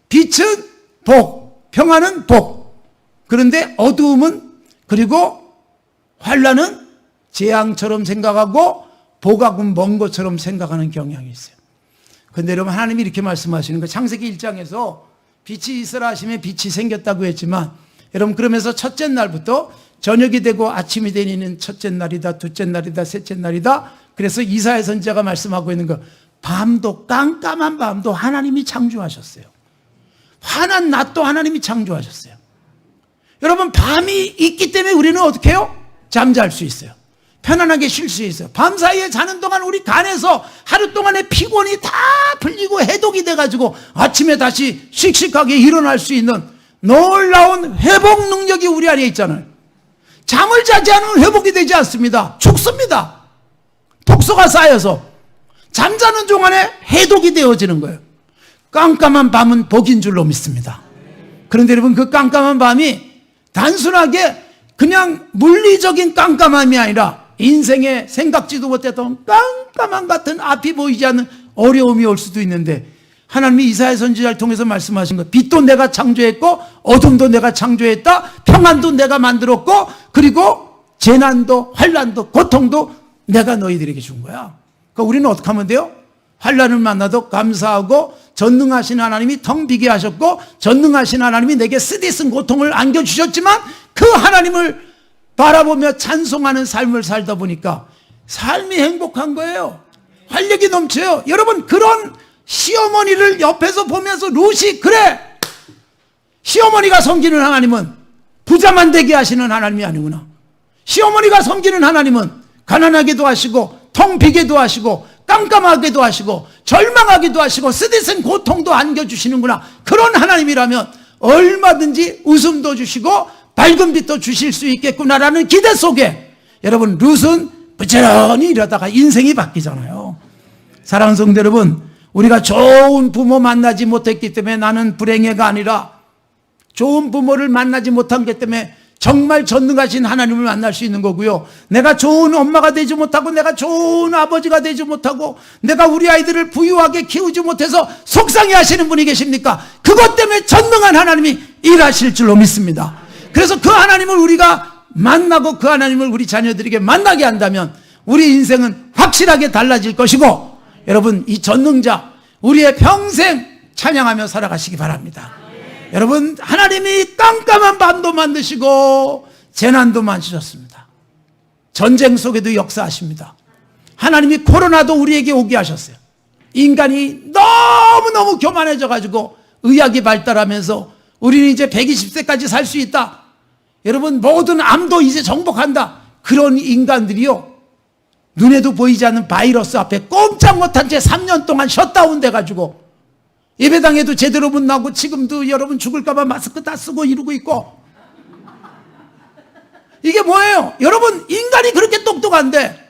빛은 복, 평안은 복. 그런데 어두움은, 그리고 환란은 재앙처럼 생각하고 복하고 먼 것처럼 생각하는 경향이 있어요. 그런데 여러분, 하나님이 이렇게 말씀하시는 거예요. 창세기 1장에서 빛이 있으라 하시면 빛이 생겼다고 했지만, 여러분, 그러면서 첫째 날부터 저녁이 되고 아침이 되니는 첫째 날이다, 둘째 날이다, 셋째 날이다. 그래서 이사야 선지자가 말씀하고 있는 거, 밤도, 깜깜한 밤도 하나님이 창조하셨어요. 환한 낮도 하나님이 창조하셨어요. 여러분, 밤이 있기 때문에 우리는 어떻게 해요? 잠잘 수 있어요. 편안하게 쉴 수 있어요. 밤 사이에 자는 동안 우리 간에서 하루 동안의 피곤이 다 풀리고 해독이 돼가지고 아침에 다시 씩씩하게 일어날 수 있는 놀라운 회복 능력이 우리 안에 있잖아요. 잠을 자지 않으면 회복이 되지 않습니다. 죽습니다. 독소가 쌓여서 잠자는 동안에 해독이 되어지는 거예요. 깜깜한 밤은 복인 줄로 믿습니다. 그런데 여러분, 그 깜깜한 밤이 단순하게 그냥 물리적인 깜깜함이 아니라 인생에 생각지도 못했던 깜깜함 같은 앞이 보이지 않는 어려움이 올 수도 있는데, 하나님이 이사야 선지자를 통해서 말씀하신 것, 빛도 내가 창조했고 어둠도 내가 창조했다, 평안도 내가 만들었고, 그리고 재난도 환난도 고통도 내가 너희들에게 준 거야. 그러니까 우리는 어떻게 하면 돼요? 환난을 만나도 감사하고, 전능하신 하나님이 텅 비게 하셨고, 전능하신 하나님이 내게 쓰디쓴 고통을 안겨주셨지만 그 하나님을 바라보며 찬송하는 삶을 살다 보니까 삶이 행복한 거예요. 활력이 넘쳐요. 여러분, 그런 시어머니를 옆에서 보면서 룻이, 그래, 시어머니가 섬기는 하나님은 부자만 되게 하시는 하나님이 아니구나. 시어머니가 섬기는 하나님은 가난하게도 하시고 텅 비게도 하시고 깜깜하게도 하시고 절망하기도 하시고 쓰디쓴 고통도 안겨주시는구나. 그런 하나님이라면 얼마든지 웃음도 주시고 밝은 빛도 주실 수 있겠구나라는 기대 속에 여러분 룻은 부지런히 이러다가 인생이 바뀌잖아요. 사랑하는 성도 여러분, 우리가 좋은 부모 만나지 못했기 때문에 나는 불행해가 아니라 좋은 부모를 만나지 못한 것 때문에 정말 전능하신 하나님을 만날 수 있는 거고요. 내가 좋은 엄마가 되지 못하고 내가 좋은 아버지가 되지 못하고 내가 우리 아이들을 부유하게 키우지 못해서 속상해 하시는 분이 계십니까? 그것 때문에 전능한 하나님이 일하실 줄로 믿습니다. 그래서 그 하나님을 우리가 만나고 그 하나님을 우리 자녀들에게 만나게 한다면 우리 인생은 확실하게 달라질 것이고 여러분 이 전능자 우리의 평생 찬양하며 살아가시기 바랍니다. 여러분 하나님이 깜깜한 밤도 만드시고 재난도 만드셨습니다. 전쟁 속에도 역사하십니다. 하나님이 코로나도 우리에게 오게 하셨어요. 인간이 너무너무 교만해져 가지고 의학이 발달하면서 우리는 이제 120세까지 살 수 있다. 여러분 모든 암도 이제 정복한다. 그런 인간들이요 눈에도 보이지 않는 바이러스 앞에 꼼짝 못한 채 3년 동안 셧다운 돼가지고 예배당에도 제대로 못 나오고 지금도 여러분 죽을까봐 마스크 다 쓰고 이러고 있고 이게 뭐예요? 여러분 인간이 그렇게 똑똑한데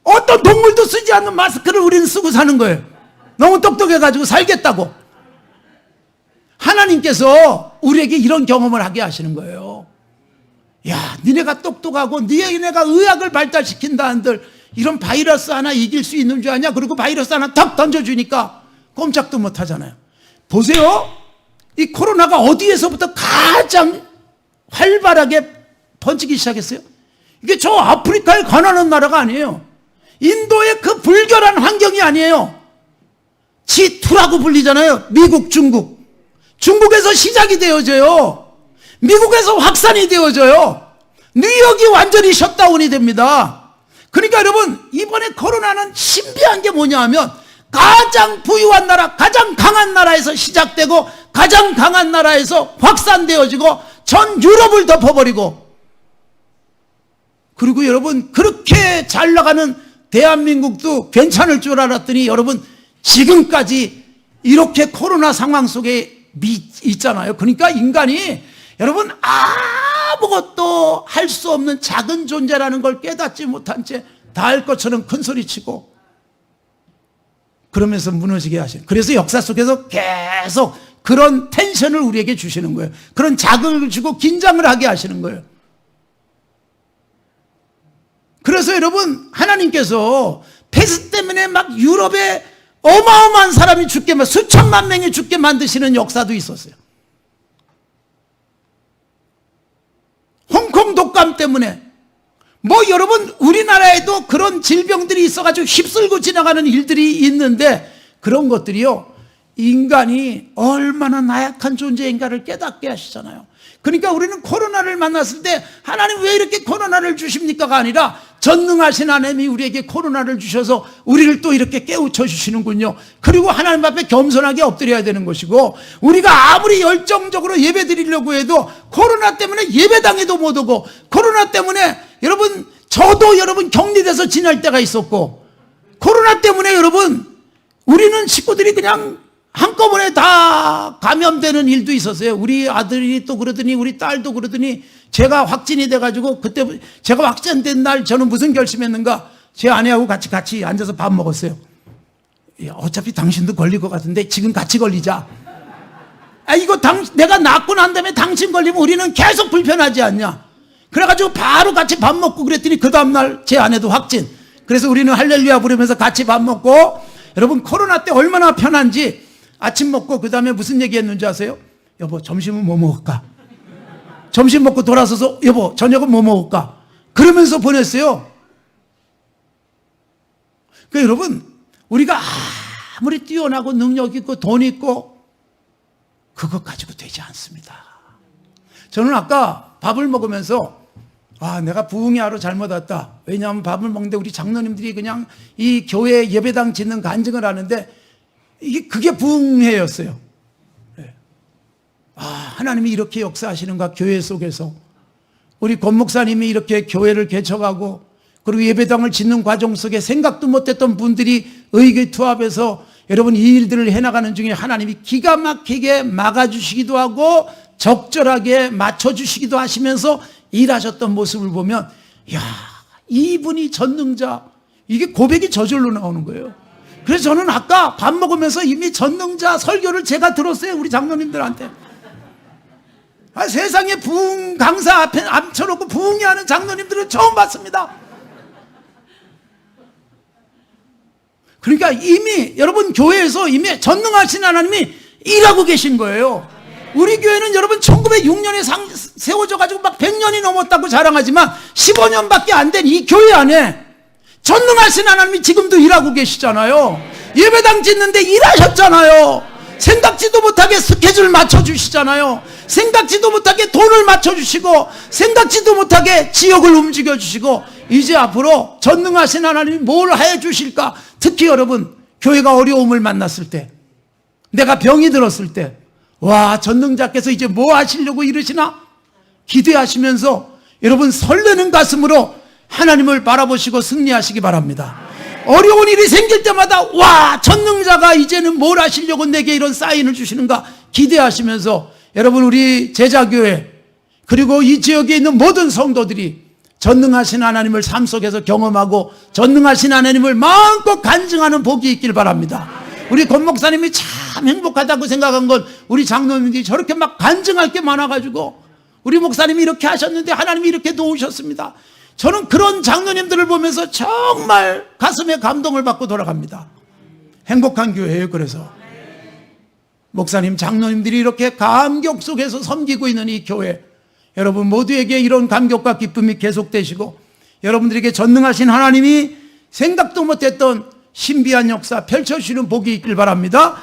어떤 동물도 쓰지 않는 마스크를 우리는 쓰고 사는 거예요. 너무 똑똑해가지고 살겠다고. 하나님께서 우리에게 이런 경험을 하게 하시는 거예요. 야, 니네가 똑똑하고 니네가 의학을 발달시킨다 한들 이런 바이러스 하나 이길 수 있는 줄 아냐? 그리고 바이러스 하나 탁 던져주니까 꼼짝도 못 하잖아요. 보세요. 이 코로나가 어디에서부터 가장 활발하게 번지기 시작했어요? 이게 저 아프리카에 가난한 나라가 아니에요. 인도의 그 불결한 환경이 아니에요. G2라고 불리잖아요. 미국, 중국. 중국에서 시작이 되어져요. 미국에서 확산이 되어져요. 뉴욕이 완전히 셧다운이 됩니다. 그러니까 여러분 이번에 코로나는 신비한 게 뭐냐 하면 가장 부유한 나라, 가장 강한 나라에서 시작되고 가장 강한 나라에서 확산되어지고 전 유럽을 덮어버리고 그리고 여러분 그렇게 잘 나가는 대한민국도 괜찮을 줄 알았더니 여러분 지금까지 이렇게 코로나 상황 속에 있잖아요. 그러니까 인간이 여러분 아무것도 할 수 없는 작은 존재라는 걸 깨닫지 못한 채 다 할 것처럼 큰 소리치고 그러면서 무너지게 하시는. 그래서 역사 속에서 계속 그런 텐션을 우리에게 주시는 거예요. 그런 자극을 주고 긴장을 하게 하시는 거예요. 그래서 여러분 하나님께서 패스 때문에 막 유럽에 어마어마한 사람이 죽게 수천만 명이 죽게 만드시는 역사도 있었어요. 홍콩 독감 때문에 뭐 여러분 우리나라에도 그런 질병들이 있어가지고 휩쓸고 지나가는 일들이 있는데 그런 것들이요 인간이 얼마나 나약한 존재인가를 깨닫게 하시잖아요. 그러니까 우리는 코로나를 만났을 때 하나님 왜 이렇게 코로나를 주십니까가 아니라 전능하신 하나님이 우리에게 코로나를 주셔서 우리를 또 이렇게 깨우쳐 주시는군요. 그리고 하나님 앞에 겸손하게 엎드려야 되는 것이고 우리가 아무리 열정적으로 예배 드리려고 해도 코로나 때문에 예배당에도 못 오고 코로나 때문에 여러분 저도 여러분 격리돼서 지낼 때가 있었고 코로나 때문에 여러분 우리는 식구들이 그냥 한꺼번에 다 감염되는 일도 있었어요. 우리 아들이 또 그러더니 우리 딸도 그러더니 제가 확진이 돼가지고 그때 제가 확진된 날 저는 무슨 결심했는가 제 아내하고 같이 앉아서 밥 먹었어요. 야, 어차피 당신도 걸릴 것 같은데 지금 같이 걸리자. 이거 내가 낫고 난 다음에 당신 걸리면 우리는 계속 불편하지 않냐. 그래가지고 바로 같이 밥 먹고 그랬더니 그 다음날 제 아내도 확진. 그래서 우리는 할렐루야 부르면서 같이 밥 먹고 여러분 코로나 때 얼마나 편한지 아침 먹고 그 다음에 무슨 얘기했는지 아세요? 여보 점심은 뭐 먹을까? 점심 먹고 돌아서서 여보 저녁은 뭐 먹을까? 그러면서 보냈어요. 그러니까 여러분 우리가 아무리 뛰어나고 능력 있고 돈 있고 그것 가지고 되지 않습니다. 저는 아까 밥을 먹으면서 내가 부흥의 하루 잘못 왔다. 왜냐하면 밥을 먹는데 우리 장로님들이 그냥 이 교회 예배당 짓는 간증을 하는데 그게 부흥회였어요. 네. 하나님이 이렇게 역사하시는가 교회 속에서 우리 권 목사님이 이렇게 교회를 개척하고 그리고 예배당을 짓는 과정 속에 생각도 못했던 분들이 의기투합해서 여러분 이 일들을 해나가는 중에 하나님이 기가 막히게 막아주시기도 하고 적절하게 맞춰주시기도 하시면서 일하셨던 모습을 보면 야, 이분이 전능자, 이게 고백이 저절로 나오는 거예요. 그래서 저는 아까 밥 먹으면서 이미 전능자 설교를 제가 들었어요. 우리 장로님들한테. 세상에 부흥 강사 앞에 앉혀놓고 부흥회하는 장로님들은 처음 봤습니다. 그러니까 이미 여러분 교회에서 이미 전능하신 하나님이 일하고 계신 거예요. 우리 교회는 여러분 1906년에 세워져 가지고 막 100년이 넘었다고 자랑하지만 15년밖에 안 된 이 교회 안에 전능하신 하나님이 지금도 일하고 계시잖아요. 예배당 짓는데 일하셨잖아요. 생각지도 못하게 스케줄 맞춰주시잖아요. 생각지도 못하게 돈을 맞춰주시고 생각지도 못하게 지역을 움직여주시고 이제 앞으로 전능하신 하나님이 뭘 해주실까. 특히 여러분 교회가 어려움을 만났을 때, 내가 병이 들었을 때, 와, 전능자께서 이제 뭐 하시려고 이러시나 기대하시면서 여러분 설레는 가슴으로 하나님을 바라보시고 승리하시기 바랍니다. 어려운 일이 생길 때마다 와, 전능자가 이제는 뭘 하시려고 내게 이런 사인을 주시는가 기대하시면서 여러분 우리 제자교회 그리고 이 지역에 있는 모든 성도들이 전능하신 하나님을 삶 속에서 경험하고 전능하신 하나님을 마음껏 간증하는 복이 있길 바랍니다. 우리 권 목사님이 참 행복하다고 생각한 건 우리 장로님들이 저렇게 막 간증할 게 많아가지고 우리 목사님이 이렇게 하셨는데 하나님이 이렇게 도우셨습니다. 저는 그런 장로님들을 보면서 정말 가슴에 감동을 받고 돌아갑니다. 행복한 교회예요. 그래서 목사님, 장로님들이 이렇게 감격 속에서 섬기고 있는 이 교회, 여러분 모두에게 이런 감격과 기쁨이 계속되시고 여러분들에게 전능하신 하나님이 생각도 못했던 신비한 역사 펼쳐주시는 복이 있길 바랍니다.